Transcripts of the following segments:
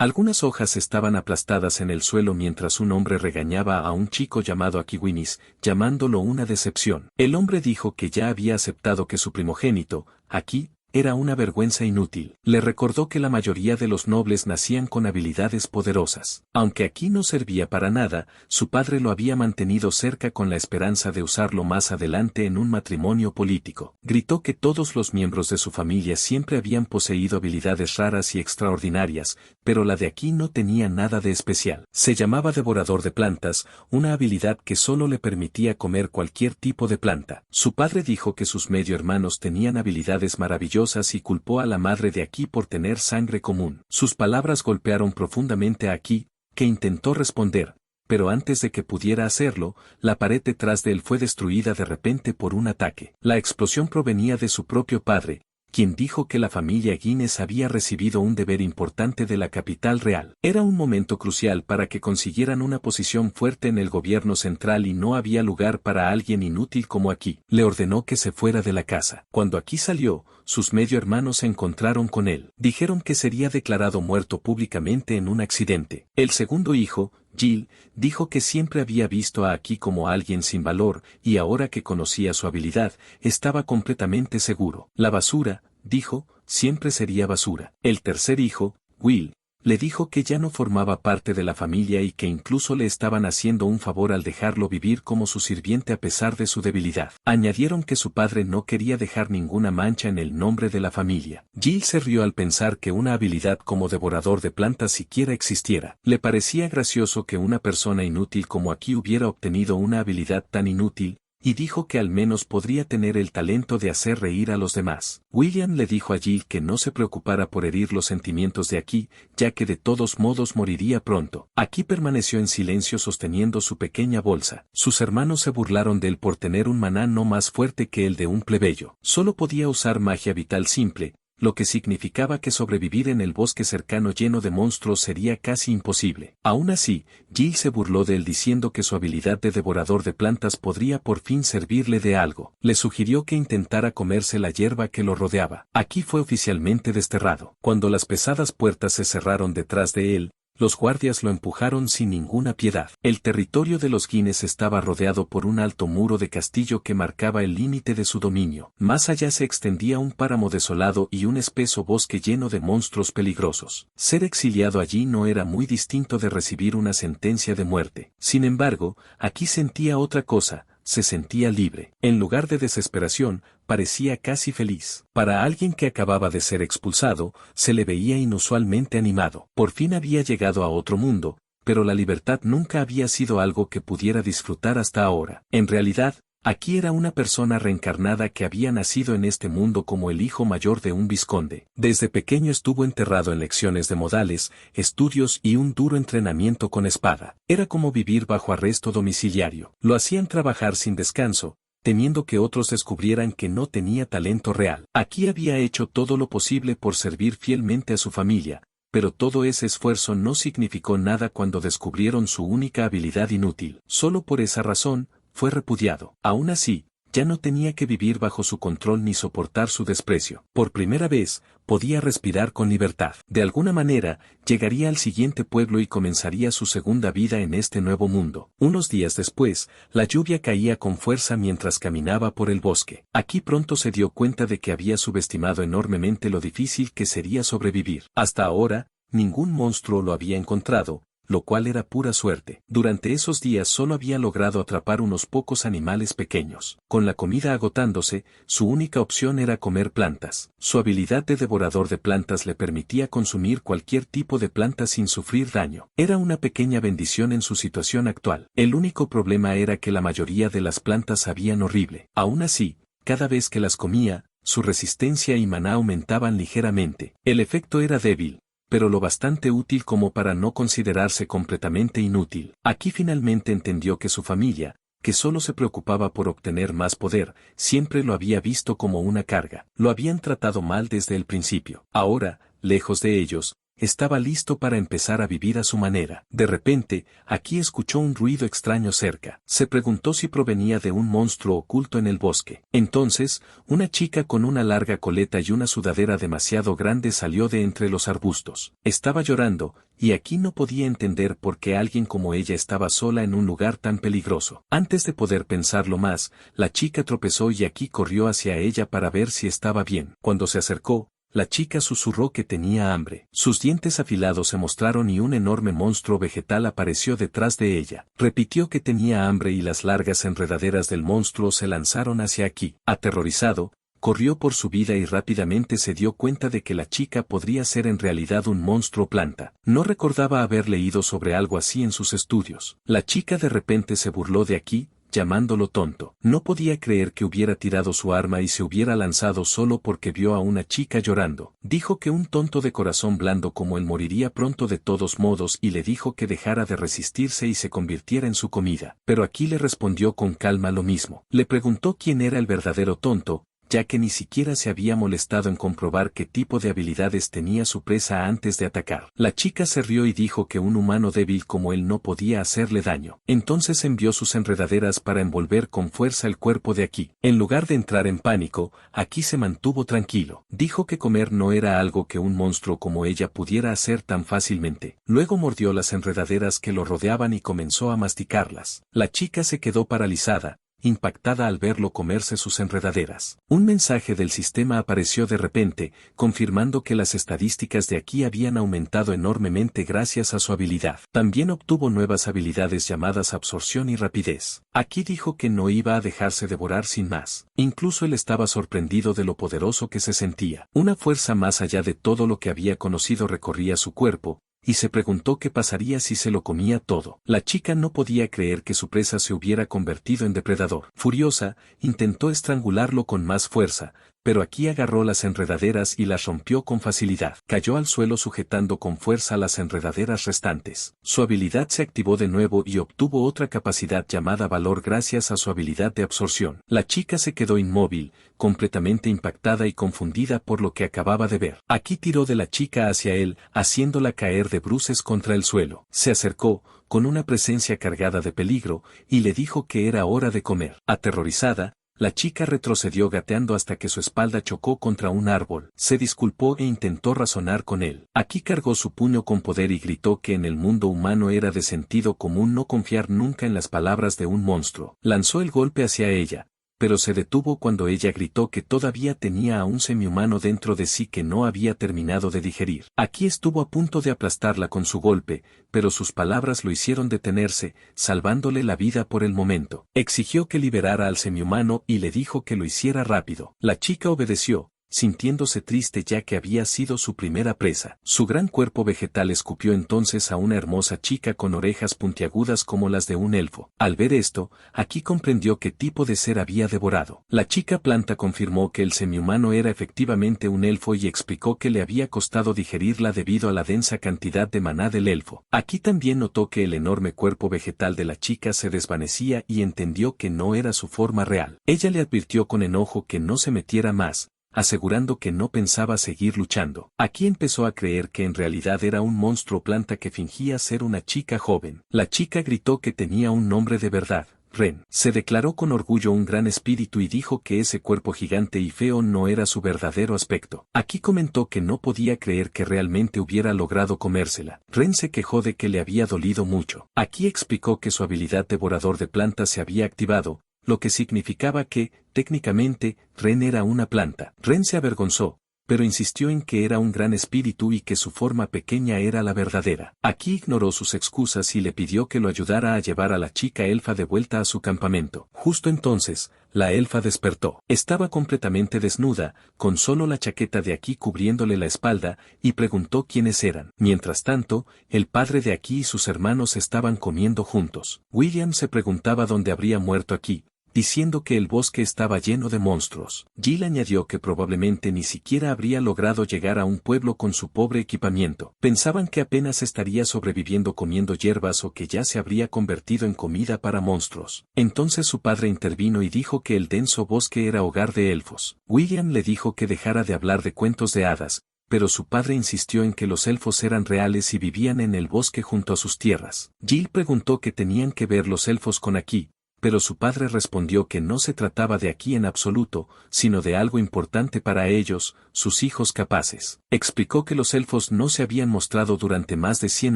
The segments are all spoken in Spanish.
Algunas hojas estaban aplastadas en el suelo mientras un hombre regañaba a un chico llamado Akiwinis, llamándolo una decepción. El hombre dijo que ya había aceptado que su primogénito, Aki, era una vergüenza inútil. Le recordó que la mayoría de los nobles nacían con habilidades poderosas. Aunque aquí no servía para nada, su padre lo había mantenido cerca con la esperanza de usarlo más adelante en un matrimonio político. Gritó que todos los miembros de su familia siempre habían poseído habilidades raras y extraordinarias, pero la de aquí no tenía nada de especial. Se llamaba devorador de plantas, una habilidad que solo le permitía comer cualquier tipo de planta. Su padre dijo que sus medio hermanos tenían habilidades maravillosas y culpó a la madre de Aki por tener sangre común. Sus palabras golpearon profundamente a Aki, que intentó responder, pero antes de que pudiera hacerlo, la pared detrás de él fue destruida de repente por un ataque. La explosión provenía de su propio padre, quien dijo que la familia Guinness había recibido un deber importante de la capital real. Era un momento crucial para que consiguieran una posición fuerte en el gobierno central y no había lugar para alguien inútil como Aki. Le ordenó que se fuera de la casa. Cuando Aki salió, sus medio hermanos se encontraron con él. Dijeron que sería declarado muerto públicamente en un accidente. El segundo hijo, Jill, dijo que siempre había visto a Aki como alguien sin valor, y ahora que conocía su habilidad, estaba completamente seguro. La basura, dijo, siempre sería basura. El tercer hijo, Will, le dijo que ya no formaba parte de la familia y que incluso le estaban haciendo un favor al dejarlo vivir como su sirviente a pesar de su debilidad. Añadieron que su padre no quería dejar ninguna mancha en el nombre de la familia. Jill se rió al pensar que una habilidad como devorador de plantas siquiera existiera. Le parecía gracioso que una persona inútil como Aki hubiera obtenido una habilidad tan inútil, y dijo que al menos podría tener el talento de hacer reír a los demás. William le dijo a Jill que no se preocupara por herir los sentimientos de Aki, ya que de todos modos moriría pronto. Aki permaneció en silencio sosteniendo su pequeña bolsa. Sus hermanos se burlaron de él por tener un maná no más fuerte que el de un plebeyo. Solo podía usar magia vital simple, lo que significaba que sobrevivir en el bosque cercano lleno de monstruos sería casi imposible. Aún así, Jill se burló de él diciendo que su habilidad de devorador de plantas podría por fin servirle de algo. Le sugirió que intentara comerse la hierba que lo rodeaba. Aquí fue oficialmente desterrado. Cuando las pesadas puertas se cerraron detrás de él, los guardias lo empujaron sin ninguna piedad. El territorio de los Guinness estaba rodeado por un alto muro de castillo que marcaba el límite de su dominio. Más allá se extendía un páramo desolado y un espeso bosque lleno de monstruos peligrosos. Ser exiliado allí no era muy distinto de recibir una sentencia de muerte. Sin embargo, aquí sentía otra cosa. Se sentía libre. En lugar de desesperación, parecía casi feliz. Para alguien que acababa de ser expulsado, se le veía inusualmente animado. Por fin había llegado a otro mundo, pero la libertad nunca había sido algo que pudiera disfrutar hasta ahora. En realidad, Aki era una persona reencarnada que había nacido en este mundo como el hijo mayor de un vizconde. Desde pequeño estuvo enterrado en lecciones de modales, estudios y un duro entrenamiento con espada. Era como vivir bajo arresto domiciliario. Lo hacían trabajar sin descanso, temiendo que otros descubrieran que no tenía talento real. Aki había hecho todo lo posible por servir fielmente a su familia, pero todo ese esfuerzo no significó nada cuando descubrieron su única habilidad inútil. Solo por esa razón, fue repudiado. Aún así, ya no tenía que vivir bajo su control ni soportar su desprecio. Por primera vez, podía respirar con libertad. De alguna manera, llegaría al siguiente pueblo y comenzaría su segunda vida en este nuevo mundo. Unos días después, la lluvia caía con fuerza mientras caminaba por el bosque. Aquí pronto se dio cuenta de que había subestimado enormemente lo difícil que sería sobrevivir. Hasta ahora, ningún monstruo lo había encontrado, lo cual era pura suerte. Durante esos días solo había logrado atrapar unos pocos animales pequeños. Con la comida agotándose, su única opción era comer plantas. Su habilidad de devorador de plantas le permitía consumir cualquier tipo de planta sin sufrir daño. Era una pequeña bendición en su situación actual. El único problema era que la mayoría de las plantas sabían horrible. Aún así, cada vez que las comía, su resistencia y maná aumentaban ligeramente. El efecto era débil, pero lo bastante útil como para no considerarse completamente inútil. Aquí finalmente entendió que su familia, que solo se preocupaba por obtener más poder, siempre lo había visto como una carga. Lo habían tratado mal desde el principio. Ahora, lejos de ellos, estaba listo para empezar a vivir a su manera. De repente, Aki escuchó un ruido extraño cerca. Se preguntó si provenía de un monstruo oculto en el bosque. Entonces, una chica con una larga coleta y una sudadera demasiado grande salió de entre los arbustos. Estaba llorando, y Aki no podía entender por qué alguien como ella estaba sola en un lugar tan peligroso. Antes de poder pensarlo más, la chica tropezó y Aki corrió hacia ella para ver si estaba bien. Cuando se acercó, la chica susurró que tenía hambre. Sus dientes afilados se mostraron y un enorme monstruo vegetal apareció detrás de ella. Repitió que tenía hambre y las largas enredaderas del monstruo se lanzaron hacia Aki. Aterrorizado, corrió por su vida y rápidamente se dio cuenta de que la chica podría ser en realidad un monstruo planta. No recordaba haber leído sobre algo así en sus estudios. La chica de repente se burló de Aki, llamándolo tonto. No podía creer que hubiera tirado su arma y se hubiera lanzado solo porque vio a una chica llorando. Dijo que un tonto de corazón blando como él moriría pronto de todos modos y le dijo que dejara de resistirse y se convirtiera en su comida. Pero Aki le respondió con calma lo mismo. Le preguntó quién era el verdadero tonto, ya que ni siquiera se había molestado en comprobar qué tipo de habilidades tenía su presa antes de atacar. La chica se rió y dijo que un humano débil como él no podía hacerle daño. Entonces envió sus enredaderas para envolver con fuerza el cuerpo de Aki. En lugar de entrar en pánico, Aki se mantuvo tranquilo. Dijo que comer no era algo que un monstruo como ella pudiera hacer tan fácilmente. Luego mordió las enredaderas que lo rodeaban y comenzó a masticarlas. La chica se quedó paralizada, impactada al verlo comerse sus enredaderas. Un mensaje del sistema apareció de repente, confirmando que las estadísticas de Aki habían aumentado enormemente gracias a su habilidad. También obtuvo nuevas habilidades llamadas absorción y rapidez. Aki dijo que no iba a dejarse devorar sin más. Incluso él estaba sorprendido de lo poderoso que se sentía. Una fuerza más allá de todo lo que había conocido recorría su cuerpo, y se preguntó qué pasaría si se lo comía todo. La chica no podía creer que su presa se hubiera convertido en depredador. Furiosa, intentó estrangularlo con más fuerza, pero Aki agarró las enredaderas y las rompió con facilidad. Cayó al suelo sujetando con fuerza las enredaderas restantes. Su habilidad se activó de nuevo y obtuvo otra capacidad llamada valor gracias a su habilidad de absorción. La chica se quedó inmóvil, completamente impactada y confundida por lo que acababa de ver. Aki tiró de la chica hacia él, haciéndola caer de bruces contra el suelo. Se acercó, con una presencia cargada de peligro, y le dijo que era hora de comer. Aterrorizada, la chica retrocedió gateando hasta que su espalda chocó contra un árbol. Se disculpó e intentó razonar con él. Aki cargó su puño con poder y gritó que en el mundo humano era de sentido común no confiar nunca en las palabras de un monstruo. Lanzó el golpe hacia ella, pero se detuvo cuando ella gritó que todavía tenía a un semihumano dentro de sí que no había terminado de digerir. Aki estuvo a punto de aplastarla con su golpe, pero sus palabras lo hicieron detenerse, salvándole la vida por el momento. Exigió que liberara al semihumano y le dijo que lo hiciera rápido. La chica obedeció, sintiéndose triste ya que había sido su primera presa. Su gran cuerpo vegetal escupió entonces a una hermosa chica con orejas puntiagudas como las de un elfo. Al ver esto, Aki comprendió qué tipo de ser había devorado. La chica planta confirmó que el semihumano era efectivamente un elfo y explicó que le había costado digerirla debido a la densa cantidad de maná del elfo. Aki también notó que el enorme cuerpo vegetal de la chica se desvanecía y entendió que no era su forma real. Ella le advirtió con enojo que no se metiera más, asegurando que no pensaba seguir luchando. Aki empezó a creer que en realidad era un monstruo planta que fingía ser una chica joven. La chica gritó que tenía un nombre de verdad, Ren. Se declaró con orgullo un gran espíritu y dijo que ese cuerpo gigante y feo no era su verdadero aspecto. Aki comentó que no podía creer que realmente hubiera logrado comérsela. Ren se quejó de que le había dolido mucho. Aki explicó que su habilidad devorador de plantas se había activado, lo que significaba que, técnicamente, Ren era una planta. Ren se avergonzó, pero insistió en que era un gran espíritu y que su forma pequeña era la verdadera. Aki ignoró sus excusas y le pidió que lo ayudara a llevar a la chica elfa de vuelta a su campamento. Justo entonces, la elfa despertó. Estaba completamente desnuda, con solo la chaqueta de Aki cubriéndole la espalda, y preguntó quiénes eran. Mientras tanto, el padre de Aki y sus hermanos estaban comiendo juntos. William se preguntaba dónde habría muerto Aki, diciendo que el bosque estaba lleno de monstruos. Jill añadió que probablemente ni siquiera habría logrado llegar a un pueblo con su pobre equipamiento. Pensaban que apenas estaría sobreviviendo comiendo hierbas o que ya se habría convertido en comida para monstruos. Entonces su padre intervino y dijo que el denso bosque era hogar de elfos. William le dijo que dejara de hablar de cuentos de hadas, pero su padre insistió en que los elfos eran reales y vivían en el bosque junto a sus tierras. Jill preguntó qué tenían que ver los elfos con aquí, pero su padre respondió que no se trataba de aquí en absoluto, sino de algo importante para ellos, sus hijos capaces. Explicó que los elfos no se habían mostrado durante más de 100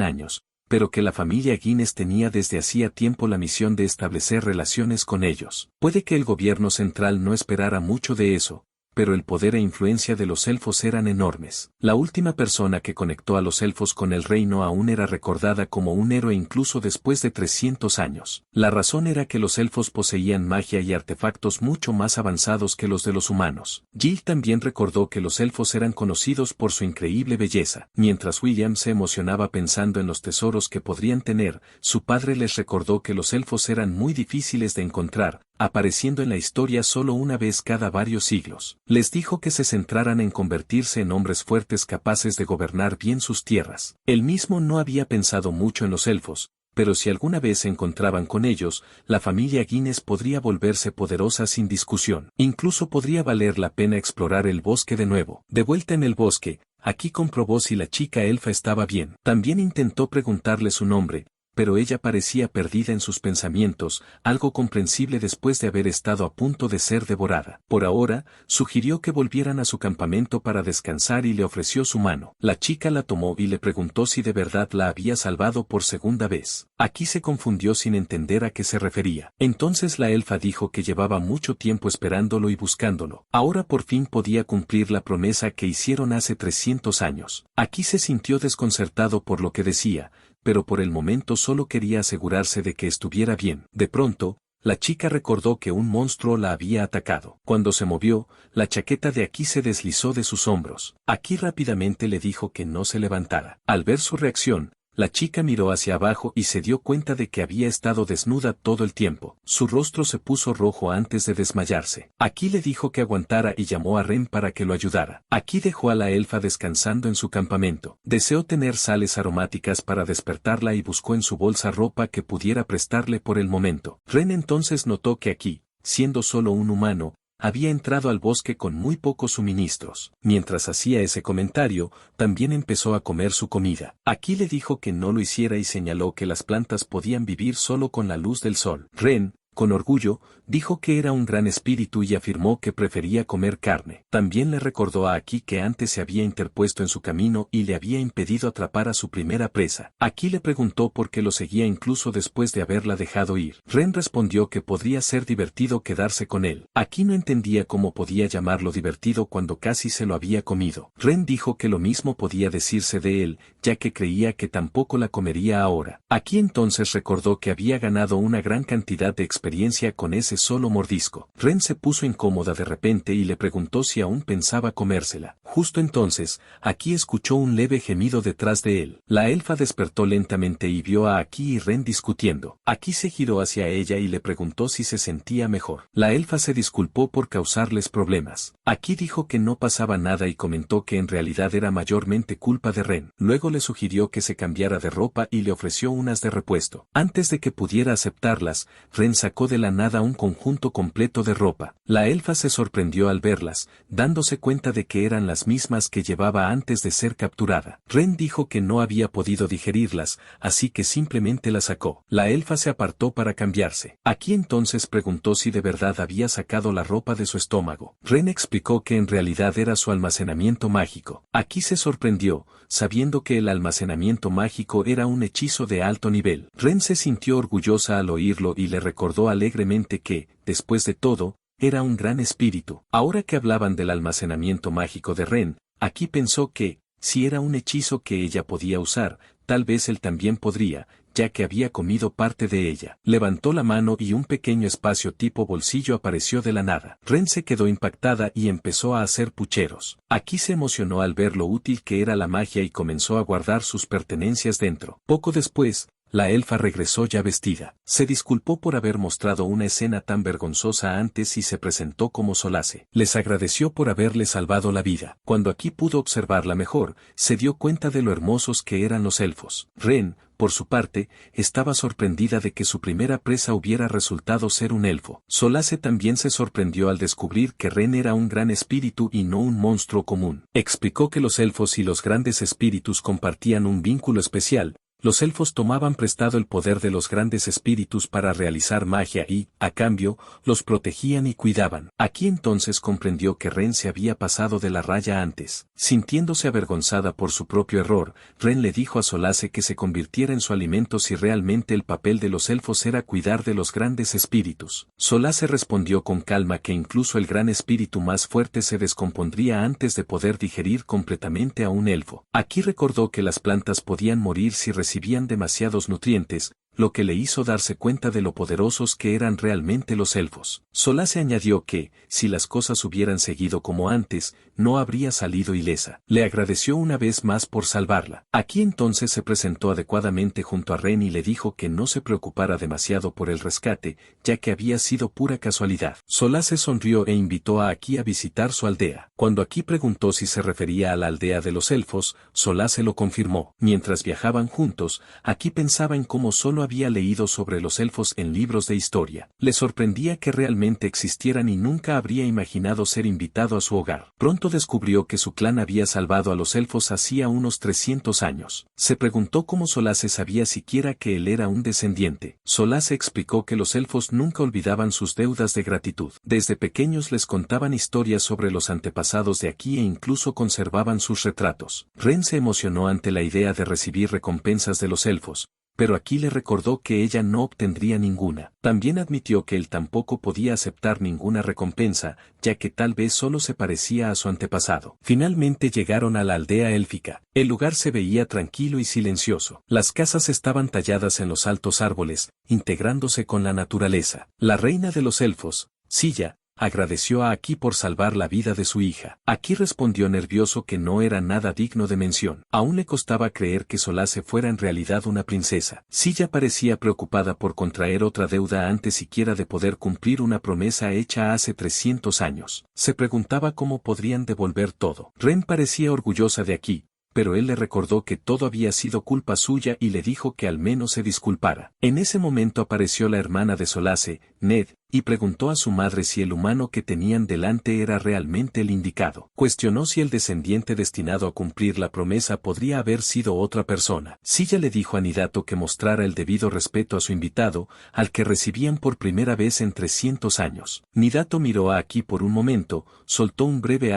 años, pero que la familia Guinness tenía desde hacía tiempo la misión de establecer relaciones con ellos. Puede que el gobierno central no esperara mucho de eso, pero el poder e influencia de los elfos eran enormes. La última persona que conectó a los elfos con el reino aún era recordada como un héroe incluso después de 300 años. La razón era que los elfos poseían magia y artefactos mucho más avanzados que los de los humanos. Jill también recordó que los elfos eran conocidos por su increíble belleza. Mientras William se emocionaba pensando en los tesoros que podrían tener, su padre les recordó que los elfos eran muy difíciles de encontrar, apareciendo en la historia solo una vez cada varios siglos. Les dijo que se centraran en convertirse en hombres fuertes capaces de gobernar bien sus tierras. Él mismo no había pensado mucho en los elfos, pero si alguna vez se encontraban con ellos, la familia Guinness podría volverse poderosa sin discusión. Incluso podría valer la pena explorar el bosque de nuevo. De vuelta en el bosque, aquí comprobó si la chica elfa estaba bien. También intentó preguntarle su nombre, pero ella parecía perdida en sus pensamientos, algo comprensible después de haber estado a punto de ser devorada. Por ahora, sugirió que volvieran a su campamento para descansar y le ofreció su mano. La chica la tomó y le preguntó si de verdad la había salvado por segunda vez. Aquí se confundió sin entender a qué se refería. Entonces la elfa dijo que llevaba mucho tiempo esperándolo y buscándolo. Ahora por fin podía cumplir la promesa que hicieron hace 300 años. Aquí se sintió desconcertado por lo que decía, pero por el momento solo quería asegurarse de que estuviera bien. De pronto, la chica recordó que un monstruo la había atacado. Cuando se movió, la chaqueta de Aki se deslizó de sus hombros. Aki rápidamente le dijo que no se levantara. Al ver su reacción, la chica miró hacia abajo y se dio cuenta de que había estado desnuda todo el tiempo. Su rostro se puso rojo antes de desmayarse. Aki le dijo que aguantara y llamó a Ren para que lo ayudara. Aki dejó a la elfa descansando en su campamento. Deseó tener sales aromáticas para despertarla y buscó en su bolsa ropa que pudiera prestarle por el momento. Ren entonces notó que Aki, siendo solo un humano, había entrado al bosque con muy pocos suministros. Mientras hacía ese comentario, también empezó a comer su comida. Aquí le dijo que no lo hiciera y señaló que las plantas podían vivir solo con la luz del sol. Ren, con orgullo, dijo que era un gran espíritu y afirmó que prefería comer carne. También le recordó a Aki que antes se había interpuesto en su camino y le había impedido atrapar a su primera presa. Aki le preguntó por qué lo seguía incluso después de haberla dejado ir. Ren respondió que podría ser divertido quedarse con él. Aki no entendía cómo podía llamarlo divertido cuando casi se lo había comido. Ren dijo que lo mismo podía decirse de él, ya que creía que tampoco la comería ahora. Aki entonces recordó que había ganado una gran cantidad de experiencia con ese solo mordisco. Ren se puso incómoda de repente y le preguntó si aún pensaba comérsela. Justo entonces, Aki escuchó un leve gemido detrás de él. La elfa despertó lentamente y vio a Aki y Ren discutiendo. Aki se giró hacia ella y le preguntó si se sentía mejor. La elfa se disculpó por causarles problemas. Aki dijo que no pasaba nada y comentó que en realidad era mayormente culpa de Ren. Luego le sugirió que se cambiara de ropa y le ofreció unas de repuesto. Antes de que pudiera aceptarlas, Ren sacó de la nada un conjunto completo de ropa. La elfa se sorprendió al verlas, dándose cuenta de que eran las mismas que llevaba antes de ser capturada. Ren dijo que no había podido digerirlas, así que simplemente las sacó. La elfa se apartó para cambiarse. Aquí entonces preguntó si de verdad había sacado la ropa de su estómago. Ren explicó que en realidad era su almacenamiento mágico. Aquí se sorprendió, sabiendo que el almacenamiento mágico era un hechizo de alto nivel. Ren se sintió orgullosa al oírlo y le recordó alegremente que, después de todo, era un gran espíritu. Ahora que hablaban del almacenamiento mágico de Ren, Aki pensó que, si era un hechizo que ella podía usar, tal vez él también podría, ya que había comido parte de ella. Levantó la mano y un pequeño espacio tipo bolsillo apareció de la nada. Ren se quedó impactada y empezó a hacer pucheros. Aki se emocionó al ver lo útil que era la magia y comenzó a guardar sus pertenencias dentro. Poco después, la elfa regresó ya vestida. Se disculpó por haber mostrado una escena tan vergonzosa antes y se presentó como Solace. Les agradeció por haberle salvado la vida. Cuando Aki pudo observarla mejor, se dio cuenta de lo hermosos que eran los elfos. Ren, por su parte, estaba sorprendida de que su primera presa hubiera resultado ser un elfo. Solace también se sorprendió al descubrir que Ren era un gran espíritu y no un monstruo común. Explicó que los elfos y los grandes espíritus compartían un vínculo especial. Los elfos tomaban prestado el poder de los grandes espíritus para realizar magia y, a cambio, los protegían y cuidaban. Aquí entonces comprendió que Ren se había pasado de la raya antes. Sintiéndose avergonzada por su propio error, Ren le dijo a Solace que se convirtiera en su alimento si realmente el papel de los elfos era cuidar de los grandes espíritus. Solace respondió con calma que incluso el gran espíritu más fuerte se descompondría antes de poder digerir completamente a un elfo. Aquí recordó que las plantas podían morir si recibían demasiados nutrientes, lo que le hizo darse cuenta de lo poderosos que eran realmente los elfos. Solace añadió que, si las cosas hubieran seguido como antes, no habría salido ilesa. Le agradeció una vez más por salvarla. Aquí entonces se presentó adecuadamente junto a Ren y le dijo que no se preocupara demasiado por el rescate, ya que había sido pura casualidad. Solace sonrió e invitó a Aki a visitar su aldea. Cuando Aki preguntó si se refería a la aldea de los elfos, Solace lo confirmó. Mientras viajaban juntos, Aki pensaba en cómo solo había leído sobre los elfos en libros de historia. Le sorprendía que realmente existieran y nunca habría imaginado ser invitado a su hogar. Pronto descubrió que su clan había salvado a los elfos hacía unos 300 años. Se preguntó cómo Solace sabía siquiera que él era un descendiente. Solace explicó que los elfos nunca olvidaban sus deudas de gratitud. Desde pequeños les contaban historias sobre los antepasados de Aki e incluso conservaban sus retratos. Ren se emocionó ante la idea de recibir recompensas de los elfos, pero Aki le recordó que ella no obtendría ninguna. También admitió que él tampoco podía aceptar ninguna recompensa, ya que tal vez solo se parecía a su antepasado. Finalmente llegaron a la aldea élfica. El lugar se veía tranquilo y silencioso. Las casas estaban talladas en los altos árboles, integrándose con la naturaleza. La reina de los elfos, Silla, agradeció a Aki por salvar la vida de su hija. Aki respondió nervioso que no era nada digno de mención. Aún le costaba creer que Solace fuera en realidad una princesa. Silla parecía preocupada por contraer otra deuda antes siquiera de poder cumplir una promesa hecha hace 300 años. Se preguntaba cómo podrían devolver todo. Ren parecía orgullosa de Aki, pero él le recordó que todo había sido culpa suya y le dijo que al menos se disculpara. En ese momento apareció la hermana de Solace, Ned, y preguntó a su madre si el humano que tenían delante era realmente el indicado. Cuestionó si el descendiente destinado a cumplir la promesa podría haber sido otra persona. Silla le dijo a Nidato que mostrara el debido respeto a su invitado, al que recibían por primera vez en 300 años. Nidato miró a Aki por un momento, soltó un breve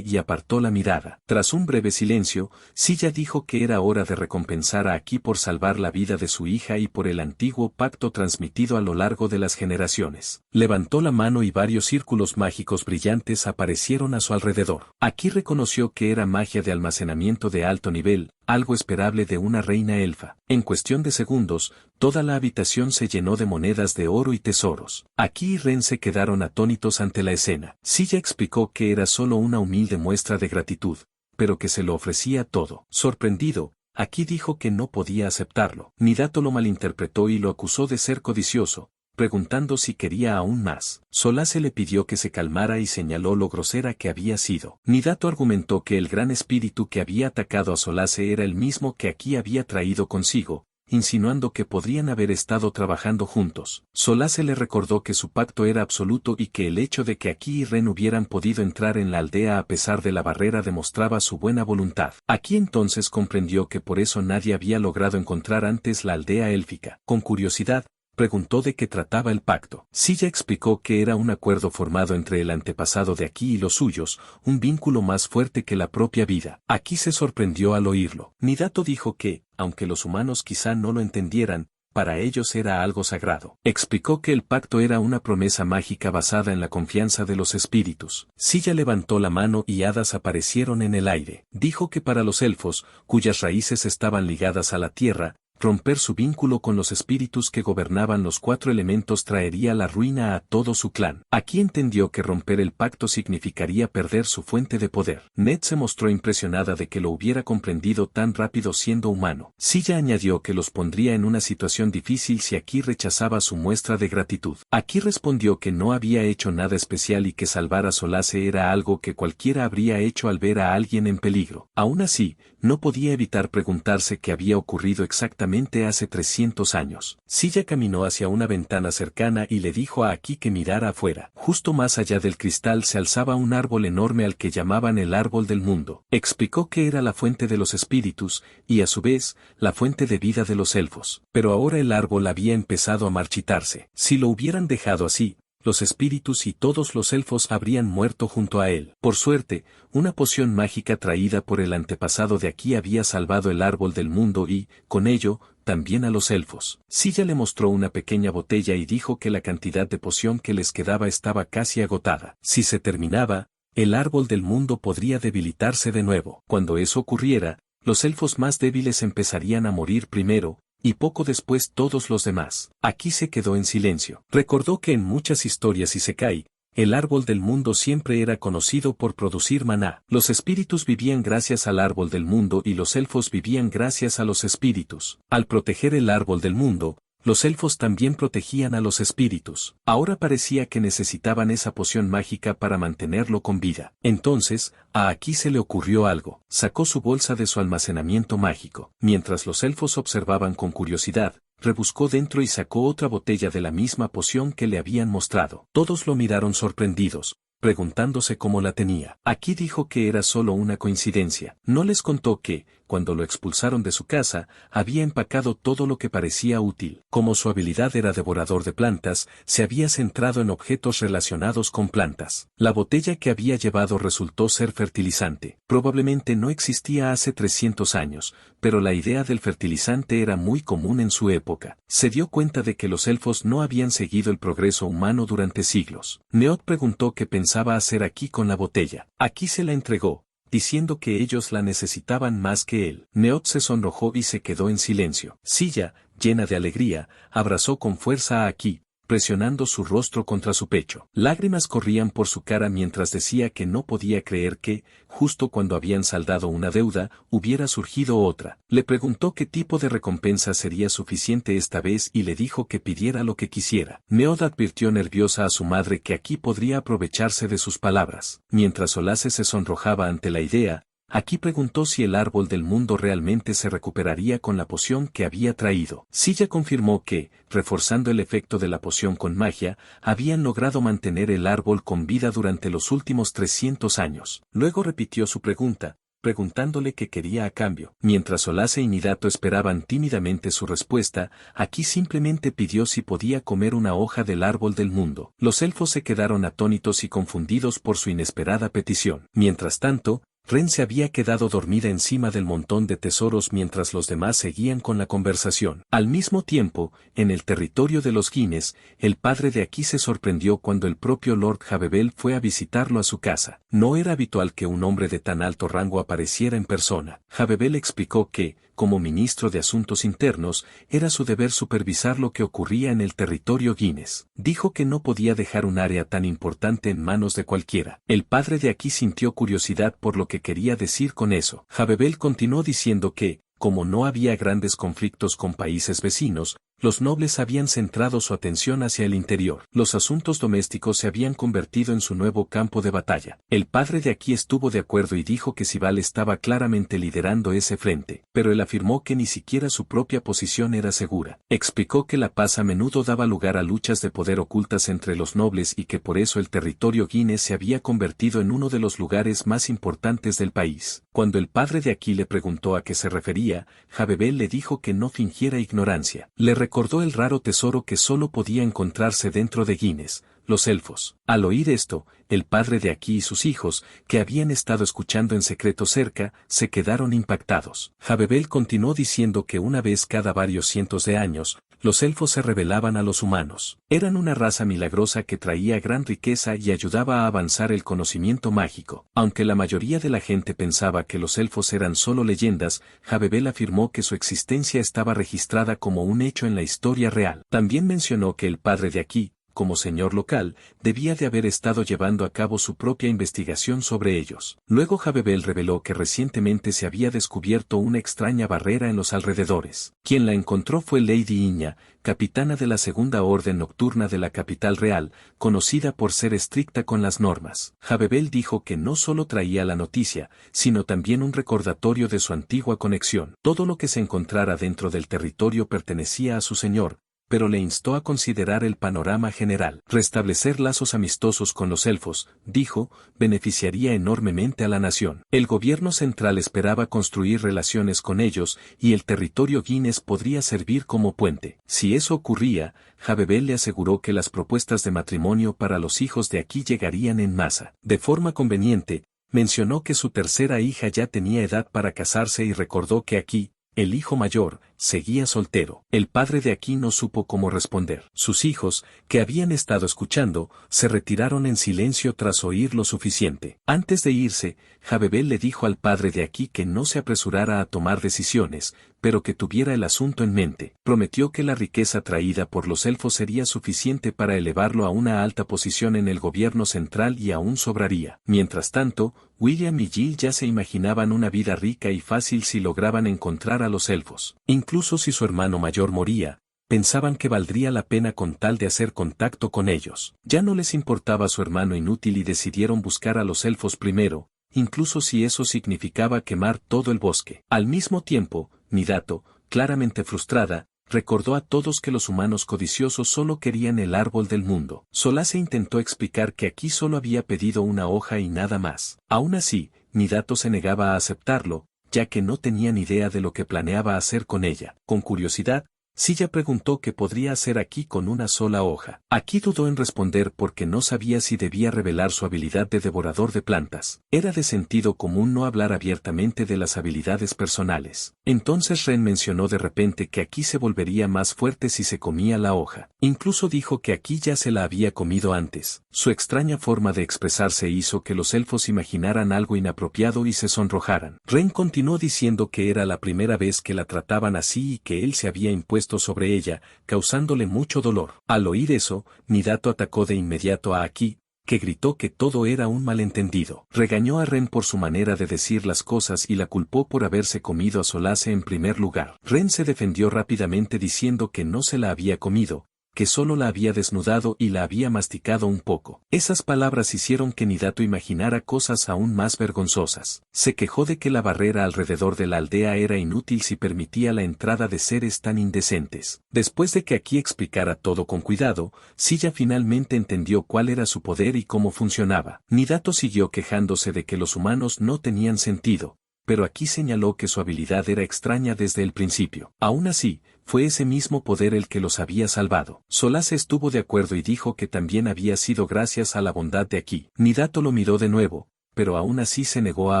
y apartó la mirada. Tras un breve silencio, Silla dijo que era hora de recompensar a Aki por salvar la vida de su hija y por el antiguo pacto transmitido a lo largo de las generaciones. Levantó la mano y varios círculos mágicos brillantes aparecieron a su alrededor. Aki reconoció que era magia de almacenamiento de alto nivel, algo esperable de una reina elfa. En cuestión de segundos, toda la habitación se llenó de monedas de oro y tesoros. Aki y Ren se quedaron atónitos ante la escena. Silla explicó que era solo una humilde muestra de gratitud, pero que se lo ofrecía todo. Sorprendido, Aki dijo que no podía aceptarlo. Nidato lo malinterpretó y lo acusó de ser codicioso, preguntando si quería aún más. Solace le pidió que se calmara y señaló lo grosera que había sido. Nidato argumentó que el gran espíritu que había atacado a Solace era el mismo que Aki había traído consigo, insinuando que podrían haber estado trabajando juntos. Solace le recordó que su pacto era absoluto y que el hecho de que Aki y Ren hubieran podido entrar en la aldea a pesar de la barrera demostraba su buena voluntad. Aki entonces comprendió que por eso nadie había logrado encontrar antes la aldea élfica. Con curiosidad, preguntó de qué trataba el pacto. Silla explicó que era un acuerdo formado entre el antepasado de Aki y los suyos, un vínculo más fuerte que la propia vida. Aki se sorprendió al oírlo. Nidato dijo que, aunque los humanos quizá no lo entendieran, para ellos era algo sagrado. Explicó que el pacto era una promesa mágica basada en la confianza de los espíritus. Silla levantó la mano y hadas aparecieron en el aire. Dijo que para los elfos, cuyas raíces estaban ligadas a la tierra, romper su vínculo con los espíritus que gobernaban los 4 elementos traería la ruina a todo su clan. Aki entendió que romper el pacto significaría perder su fuente de poder. Ned se mostró impresionada de que lo hubiera comprendido tan rápido siendo humano. Silla añadió que los pondría en una situación difícil si Aki rechazaba su muestra de gratitud. Aki respondió que no había hecho nada especial y que salvar a Solace era algo que cualquiera habría hecho al ver a alguien en peligro. Aún así, no podía evitar preguntarse qué había ocurrido exactamente exactamente hace 300 años. Silla caminó hacia una ventana cercana y le dijo a Aki que mirara afuera. Justo más allá del cristal se alzaba un árbol enorme al que llamaban el árbol del mundo. Explicó que era la fuente de los espíritus, y a su vez, la fuente de vida de los elfos. Pero ahora el árbol había empezado a marchitarse. Si lo hubieran dejado así, los espíritus y todos los elfos habrían muerto junto a él. Por suerte, una poción mágica traída por el antepasado de Aki había salvado el árbol del mundo y, con ello, también a los elfos. Silla le mostró una pequeña botella y dijo que la cantidad de poción que les quedaba estaba casi agotada. Si se terminaba, el árbol del mundo podría debilitarse de nuevo. Cuando eso ocurriera, los elfos más débiles empezarían a morir primero, y poco después todos los demás. Aquí se quedó en silencio. Recordó que en muchas historias isekai, el árbol del mundo siempre era conocido por producir maná. Los espíritus vivían gracias al árbol del mundo y los elfos vivían gracias a los espíritus. Al proteger el árbol del mundo, los elfos también protegían a los espíritus. Ahora parecía que necesitaban esa poción mágica para mantenerlo con vida. Entonces, a Aki se le ocurrió algo. Sacó su bolsa de su almacenamiento mágico. Mientras los elfos observaban con curiosidad, rebuscó dentro y sacó otra botella de la misma poción que le habían mostrado. Todos lo miraron sorprendidos, preguntándose cómo la tenía. Aki dijo que era solo una coincidencia. No les contó que, cuando lo expulsaron de su casa, había empacado todo lo que parecía útil. Como su habilidad era devorador de plantas, se había centrado en objetos relacionados con plantas. La botella que había llevado resultó ser fertilizante. Probablemente no existía hace 300 años, pero la idea del fertilizante era muy común en su época. Se dio cuenta de que los elfos no habían seguido el progreso humano durante siglos. Neot preguntó qué pensaba hacer aquí con la botella. Aquí se la entregó, diciendo que ellos la necesitaban más que él. Neot se sonrojó y se quedó en silencio. Silla, llena de alegría, abrazó con fuerza a Aki, presionando su rostro contra su pecho. Lágrimas corrían por su cara mientras decía que no podía creer que, justo cuando habían saldado una deuda, hubiera surgido otra. Le preguntó qué tipo de recompensa sería suficiente esta vez y le dijo que pidiera lo que quisiera. Neot advirtió nerviosa a su madre que Aki podría aprovecharse de sus palabras. Mientras Solace se sonrojaba ante la idea, Aki preguntó si el árbol del mundo realmente se recuperaría con la poción que había traído. Silla confirmó que, reforzando el efecto de la poción con magia, habían logrado mantener el árbol con vida durante los últimos 300 años. Luego repitió su pregunta, preguntándole qué quería a cambio. Mientras Solace y Nidato esperaban tímidamente su respuesta, Aki simplemente pidió si podía comer una hoja del árbol del mundo. Los elfos se quedaron atónitos y confundidos por su inesperada petición. Mientras tanto, Ren se había quedado dormida encima del montón de tesoros mientras los demás seguían con la conversación. Al mismo tiempo, en el territorio de los Guinness, el padre de Aki se sorprendió cuando el propio Lord Havebel fue a visitarlo a su casa. No era habitual que un hombre de tan alto rango apareciera en persona. Havebel explicó que, como ministro de Asuntos Internos, era su deber supervisar lo que ocurría en el territorio Guinness. Dijo que no podía dejar un área tan importante en manos de cualquiera. El padre de Aki sintió curiosidad por lo que quería decir con eso. Havebel continuó diciendo que, como no había grandes conflictos con países vecinos, los nobles habían centrado su atención hacia el interior. Los asuntos domésticos se habían convertido en su nuevo campo de batalla. El padre de Aki estuvo de acuerdo y dijo que Sibal estaba claramente liderando ese frente, pero él afirmó que ni siquiera su propia posición era segura. Explicó que la paz a menudo daba lugar a luchas de poder ocultas entre los nobles y que por eso el territorio Guinness se había convertido en uno de los lugares más importantes del país. Cuando el padre de Aki le preguntó a qué se refería, Havebel le dijo que no fingiera ignorancia. Le recordó el raro tesoro que solo podía encontrarse dentro de Guinness, los elfos. Al oír esto, el padre de Aki y sus hijos, que habían estado escuchando en secreto cerca, se quedaron impactados. Havebel continuó diciendo que una vez cada varios cientos de años, los elfos se rebelaban a los humanos. Eran una raza milagrosa que traía gran riqueza y ayudaba a avanzar el conocimiento mágico. Aunque la mayoría de la gente pensaba que los elfos eran solo leyendas, Havebel afirmó que su existencia estaba registrada como un hecho en la historia real. También mencionó que el padre de Aki, como señor local, debía de haber estado llevando a cabo su propia investigación sobre ellos. Luego Jabebel reveló que recientemente se había descubierto una extraña barrera en los alrededores. Quien la encontró fue Lady Iña, capitana de la Segunda Orden Nocturna de la capital real, conocida por ser estricta con las normas. Jabebel dijo que no solo traía la noticia, sino también un recordatorio de su antigua conexión. Todo lo que se encontrara dentro del territorio pertenecía a su señor, pero le instó a considerar el panorama general. Restablecer lazos amistosos con los elfos, dijo, beneficiaría enormemente a la nación. El gobierno central esperaba construir relaciones con ellos y el territorio Guinness podría servir como puente. Si eso ocurría, Jabebel le aseguró que las propuestas de matrimonio para los hijos de aquí llegarían en masa. De forma conveniente, mencionó que su tercera hija ya tenía edad para casarse y recordó que aquí, el hijo mayor, seguía soltero. El padre de aquí no supo cómo responder. Sus hijos, que habían estado escuchando, se retiraron en silencio tras oír lo suficiente. Antes de irse, Jabebel le dijo al padre de aquí que no se apresurara a tomar decisiones, pero que tuviera el asunto en mente. Prometió que la riqueza traída por los elfos sería suficiente para elevarlo a una alta posición en el gobierno central y aún sobraría. Mientras tanto, William y Jill ya se imaginaban una vida rica y fácil si lograban encontrar a los elfos. Incluso si su hermano mayor moría, pensaban que valdría la pena con tal de hacer contacto con ellos. Ya no les importaba su hermano inútil y decidieron buscar a los elfos primero, incluso si eso significaba quemar todo el bosque. Al mismo tiempo, Nidato, claramente frustrada, recordó a todos que los humanos codiciosos solo querían el árbol del mundo. Solace intentó explicar que aquí solo había pedido una hoja y nada más. Aún así, Nidato se negaba a aceptarlo, ya que no tenía ni idea de lo que planeaba hacer con ella. Con curiosidad, Silla preguntó qué podría hacer aquí con una sola hoja. Aquí dudó en responder porque no sabía si debía revelar su habilidad de devorador de plantas. Era de sentido común no hablar abiertamente de las habilidades personales. Entonces Ren mencionó de repente que aquí se volvería más fuerte si se comía la hoja. Incluso dijo que aquí ya se la había comido antes. Su extraña forma de expresarse hizo que los elfos imaginaran algo inapropiado y se sonrojaran. Ren continuó diciendo que era la primera vez que la trataban así y que él se había impuesto sobre ella, causándole mucho dolor. Al oír eso, Nidato atacó de inmediato a Aki, que gritó que todo era un malentendido. Regañó a Ren por su manera de decir las cosas y la culpó por haberse comido a Solace en primer lugar. Ren se defendió rápidamente diciendo que no se la había comido, que solo la había desnudado y la había masticado un poco. Esas palabras hicieron que Nidato imaginara cosas aún más vergonzosas. Se quejó de que la barrera alrededor de la aldea era inútil si permitía la entrada de seres tan indecentes. Después de que Aki explicara todo con cuidado, Silla finalmente entendió cuál era su poder y cómo funcionaba. Nidato siguió quejándose de que los humanos no tenían sentido, pero Aki señaló que su habilidad era extraña desde el principio. Aún así, fue ese mismo poder el que los había salvado. Solace estuvo de acuerdo y dijo que también había sido gracias a la bondad de Aki. Nidato lo miró de nuevo, pero aún así se negó a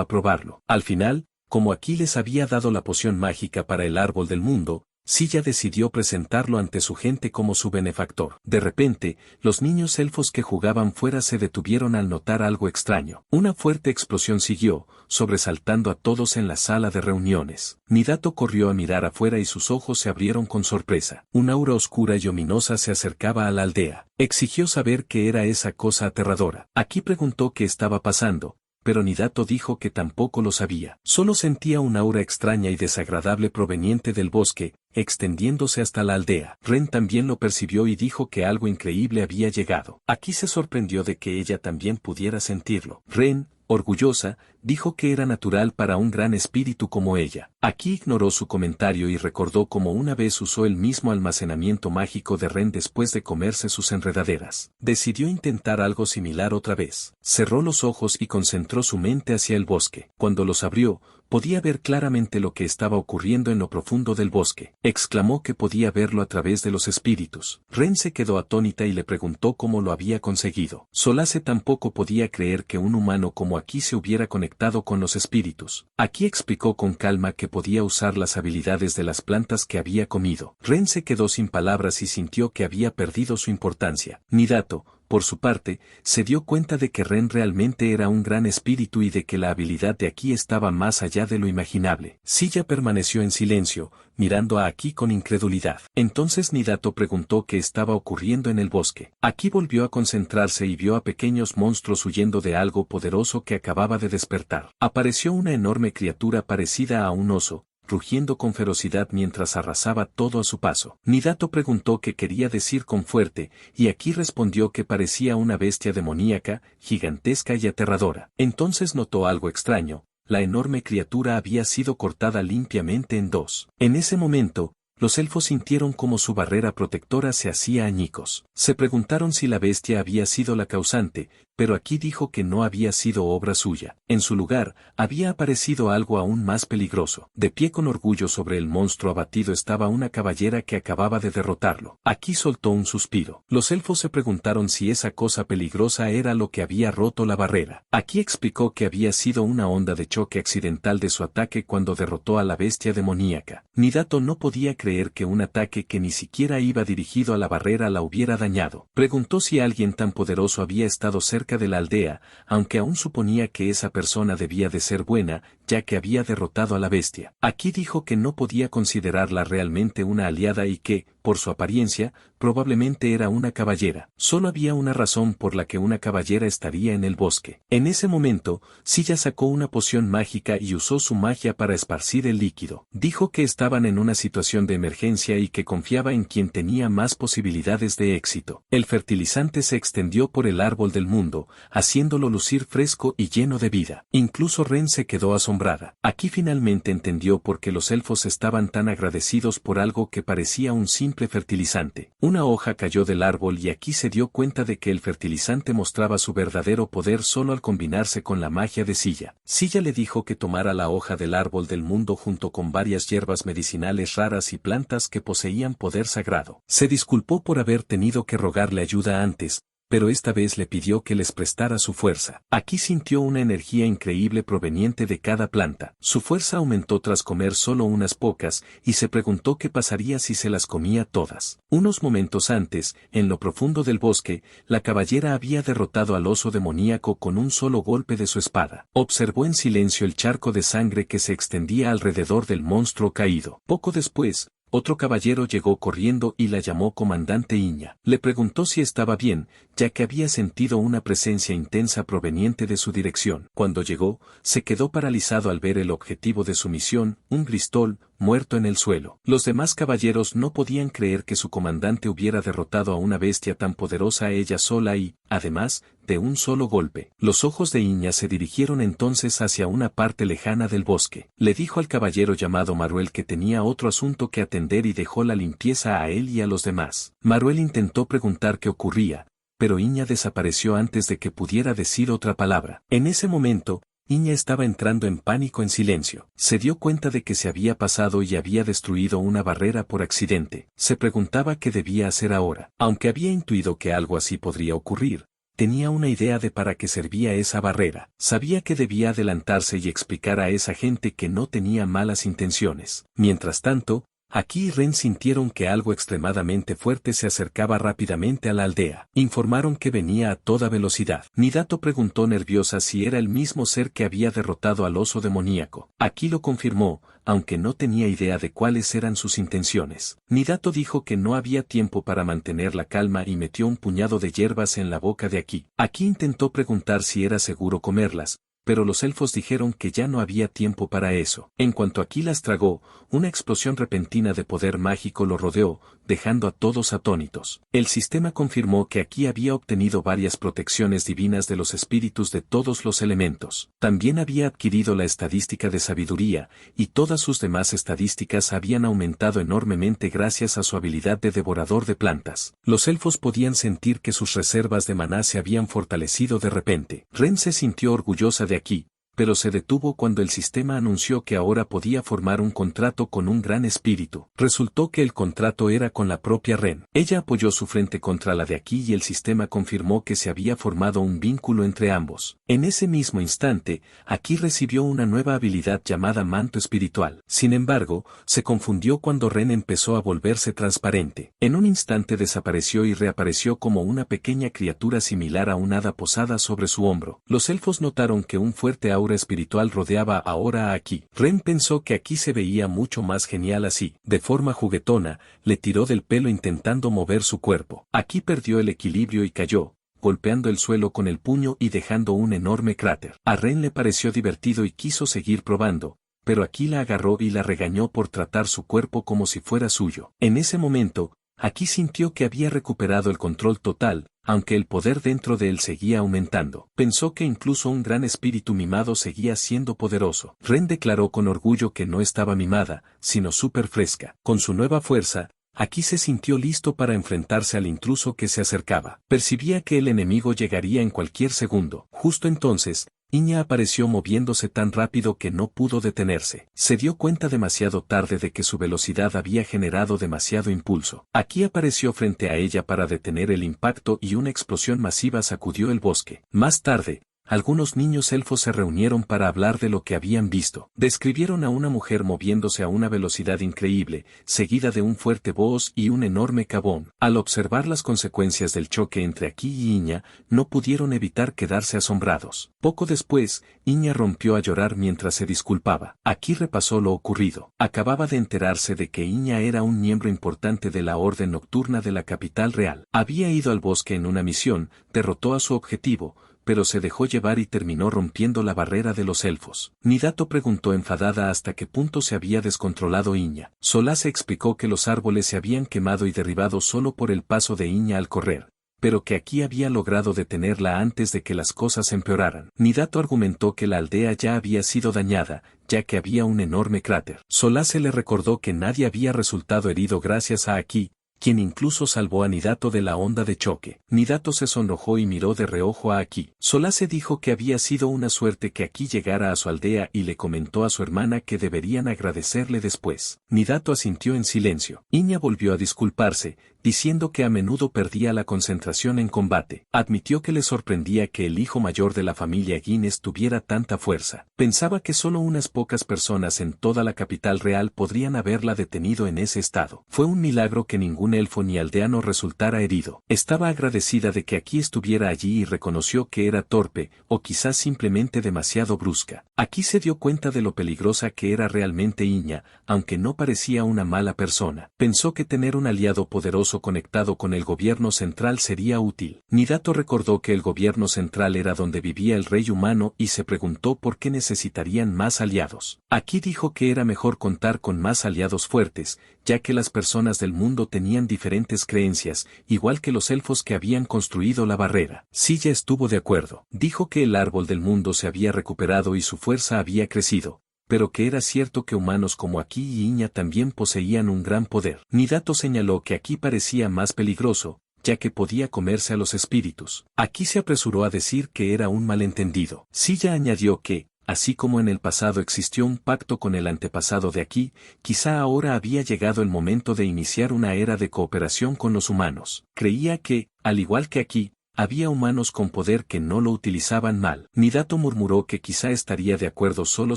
aprobarlo. Al final, como Aki les había dado la poción mágica para el árbol del mundo, Silla decidió presentarlo ante su gente como su benefactor. De repente, los niños elfos que jugaban fuera se detuvieron al notar algo extraño. Una fuerte explosión siguió, sobresaltando a todos en la sala de reuniones. Nidato corrió a mirar afuera y sus ojos se abrieron con sorpresa. Una aura oscura y ominosa se acercaba a la aldea. Exigió saber qué era esa cosa aterradora. Aquí preguntó qué estaba pasando, pero Nidato dijo que tampoco lo sabía. Solo sentía una aura extraña y desagradable proveniente del bosque, extendiéndose hasta la aldea. Ren también lo percibió y dijo que algo increíble había llegado. Aquí se sorprendió de que ella también pudiera sentirlo. Ren, orgullosa, dijo que era natural para un gran espíritu como ella. Aquí ignoró su comentario y recordó cómo una vez usó el mismo almacenamiento mágico de Ren después de comerse sus enredaderas. Decidió intentar algo similar otra vez. Cerró los ojos y concentró su mente hacia el bosque. Cuando los abrió, podía ver claramente lo que estaba ocurriendo en lo profundo del bosque. Exclamó que podía verlo a través de los espíritus. Ren se quedó atónita y le preguntó cómo lo había conseguido. Solace tampoco podía creer que un humano como Aki se hubiera conectado con los espíritus. Aki explicó con calma que podía usar las habilidades de las plantas que había comido. Ren se quedó sin palabras y sintió que había perdido su importancia. Nidato, Por su parte, se dio cuenta de que Ren realmente era un gran espíritu y de que la habilidad de Aki estaba más allá de lo imaginable. Silla permaneció en silencio, mirando a Aki con incredulidad. Entonces Nidato preguntó qué estaba ocurriendo en el bosque. Aki volvió a concentrarse y vio a pequeños monstruos huyendo de algo poderoso que acababa de despertar. Apareció una enorme criatura parecida a un oso, rugiendo con ferocidad mientras arrasaba todo a su paso. Nidato preguntó qué quería decir con fuerte, y Aki respondió que parecía una bestia demoníaca, gigantesca y aterradora. Entonces notó algo extraño: la enorme criatura había sido cortada limpiamente en dos. En ese momento, los elfos sintieron como su barrera protectora se hacía añicos. Se preguntaron si la bestia había sido la causante, pero Aki dijo que no había sido obra suya. En su lugar, había aparecido algo aún más peligroso. De pie con orgullo sobre el monstruo abatido estaba una caballera que acababa de derrotarlo. Aki soltó un suspiro. Los elfos se preguntaron si esa cosa peligrosa era lo que había roto la barrera. Aki explicó que había sido una onda de choque accidental de su ataque cuando derrotó a la bestia demoníaca. Nidato no podía creer que un ataque que ni siquiera iba dirigido a la barrera la hubiera dañado. Preguntó si alguien tan poderoso había estado cerca de la aldea, aunque aún suponía que esa persona debía de ser buena, ya que había derrotado a la bestia. Aki dijo que no podía considerarla realmente una aliada y que, por su apariencia, probablemente era una caballera. Solo había una razón por la que una caballera estaría en el bosque. En ese momento, Silla sacó una poción mágica y usó su magia para esparcir el líquido. Dijo que estaban en una situación de emergencia y que confiaba en quien tenía más posibilidades de éxito. El fertilizante se extendió por el árbol del mundo, haciéndolo lucir fresco y lleno de vida. Incluso Ren se quedó asombrada. Aquí finalmente entendió por qué los elfos estaban tan agradecidos por algo que parecía un simple fertilizante. Una hoja cayó del árbol y Aki se dio cuenta de que el fertilizante mostraba su verdadero poder solo al combinarse con la magia de Silla. Silla le dijo que tomara la hoja del árbol del mundo junto con varias hierbas medicinales raras y plantas que poseían poder sagrado. Se disculpó por haber tenido que rogarle ayuda antes, pero esta vez le pidió que les prestara su fuerza. Aquí sintió una energía increíble proveniente de cada planta. Su fuerza aumentó tras comer solo unas pocas, y se preguntó qué pasaría si se las comía todas. Unos momentos antes, en lo profundo del bosque, la caballera había derrotado al oso demoníaco con un solo golpe de su espada. Observó en silencio el charco de sangre que se extendía alrededor del monstruo caído. Poco después, otro caballero llegó corriendo y la llamó Comandante Iña. Le preguntó si estaba bien, ya que había sentido una presencia intensa proveniente de su dirección. Cuando llegó, se quedó paralizado al ver el objetivo de su misión, un Gristol, muerto en el suelo. Los demás caballeros no podían creer que su comandante hubiera derrotado a una bestia tan poderosa ella sola y, además, de un solo golpe. Los ojos de Iña se dirigieron entonces hacia una parte lejana del bosque. Le dijo al caballero llamado Maruel que tenía otro asunto que atender y dejó la limpieza a él y a los demás. Maruel intentó preguntar qué ocurría, pero Iña desapareció antes de que pudiera decir otra palabra. En ese momento, Iña estaba entrando en pánico en silencio. Se dio cuenta de que se había pasado y había destruido una barrera por accidente. Se preguntaba qué debía hacer ahora. Aunque había intuido que algo así podría ocurrir, tenía una idea de para qué servía esa barrera. Sabía que debía adelantarse y explicar a esa gente que no tenía malas intenciones. Mientras tanto, Aki y Ren sintieron que algo extremadamente fuerte se acercaba rápidamente a la aldea. Informaron que venía a toda velocidad. Nidato preguntó nerviosa si era el mismo ser que había derrotado al oso demoníaco. Aki lo confirmó, aunque no tenía idea de cuáles eran sus intenciones. Nidato dijo que no había tiempo para mantener la calma y metió un puñado de hierbas en la boca de Aki. Aki intentó preguntar si era seguro comerlas, pero los elfos dijeron que ya no había tiempo para eso. En cuanto Aki las tragó, una explosión repentina de poder mágico lo rodeó, dejando a todos atónitos. El sistema confirmó que Aki había obtenido varias protecciones divinas de los espíritus de todos los elementos. También había adquirido la estadística de sabiduría, y todas sus demás estadísticas habían aumentado enormemente gracias a su habilidad de devorador de plantas. Los elfos podían sentir que sus reservas de maná se habían fortalecido de repente. Ren se sintió orgullosa de Aki, pero se detuvo cuando el sistema anunció que ahora podía formar un contrato con un gran espíritu. Resultó que el contrato era con la propia Ren. Ella apoyó su frente contra la de Aki y el sistema confirmó que se había formado un vínculo entre ambos. En ese mismo instante, Aki recibió una nueva habilidad llamada manto espiritual. Sin embargo, se confundió cuando Ren empezó a volverse transparente. En un instante desapareció y reapareció como una pequeña criatura similar a un hada posada sobre su hombro. Los elfos notaron que un fuerte aura espiritual rodeaba ahora a Aki. Ren pensó que Aki se veía mucho más genial así. De forma juguetona, le tiró del pelo intentando mover su cuerpo. Aki perdió el equilibrio y cayó, golpeando el suelo con el puño y dejando un enorme cráter. A Ren le pareció divertido y quiso seguir probando, pero Aki la agarró y la regañó por tratar su cuerpo como si fuera suyo. En ese momento, Aki sintió que había recuperado el control total, aunque el poder dentro de él seguía aumentando. Pensó que incluso un gran espíritu mimado seguía siendo poderoso. Ren declaró con orgullo que no estaba mimada, sino súper fresca. Con su nueva fuerza, Aki se sintió listo para enfrentarse al intruso que se acercaba. Percibía que el enemigo llegaría en cualquier segundo. Justo entonces, Iña apareció moviéndose tan rápido que no pudo detenerse. Se dio cuenta demasiado tarde de que su velocidad había generado demasiado impulso. Aki apareció frente a ella para detener el impacto y una explosión masiva sacudió el bosque. Más tarde, algunos niños elfos se reunieron para hablar de lo que habían visto. Describieron a una mujer moviéndose a una velocidad increíble, seguida de un fuerte voz y un enorme cabón. Al observar las consecuencias del choque entre Aki y Iña, no pudieron evitar quedarse asombrados. Poco después, Iña rompió a llorar mientras se disculpaba. Aki repasó lo ocurrido. Acababa de enterarse de que Iña era un miembro importante de la Orden Nocturna de la capital real. Había ido al bosque en una misión, derrotó a su objetivo, pero se dejó llevar y terminó rompiendo la barrera de los elfos. Nidato preguntó enfadada hasta qué punto se había descontrolado Iña. Solase explicó que los árboles se habían quemado y derribado solo por el paso de Iña al correr, pero que Aki había logrado detenerla antes de que las cosas empeoraran. Nidato argumentó que la aldea ya había sido dañada, ya que había un enorme cráter. Solase le recordó que nadie había resultado herido gracias a Aki, quien incluso salvó a Nidato de la onda de choque. Nidato se sonrojó y miró de reojo a Aki. Solase dijo que había sido una suerte que Aki llegara a su aldea y le comentó a su hermana que deberían agradecerle después. Nidato asintió en silencio. Iña volvió a disculparse, diciendo que a menudo perdía la concentración en combate. Admitió que le sorprendía que el hijo mayor de la familia Guinness tuviera tanta fuerza. Pensaba que solo unas pocas personas en toda la capital real podrían haberla detenido en ese estado. Fue un milagro que ningún elfo ni aldeano resultara herido. Estaba agradecida de que Aki estuviera allí y reconoció que era torpe, o quizás simplemente demasiado brusca. Aki se dio cuenta de lo peligrosa que era realmente Iña, aunque no parecía una mala persona. Pensó que tener un aliado poderoso conectado con el gobierno central sería útil. Nidato recordó que el gobierno central era donde vivía el rey humano y se preguntó por qué necesitarían más aliados. Aki dijo que era mejor contar con más aliados fuertes, ya que las personas del mundo tenían diferentes creencias, igual que los elfos que habían construido la barrera. Silla estuvo de acuerdo. Dijo que el árbol del mundo se había recuperado y su fuerza había crecido, pero que era cierto que humanos como Aki y Iña también poseían un gran poder. Nidato señaló que Aki parecía más peligroso, ya que podía comerse a los espíritus. Aki se apresuró a decir que era un malentendido. Silla añadió que, así como en el pasado existió un pacto con el antepasado de Aki, quizá ahora había llegado el momento de iniciar una era de cooperación con los humanos. Creía que, al igual que Aki, había humanos con poder que no lo utilizaban mal. Nidato murmuró que quizá estaría de acuerdo solo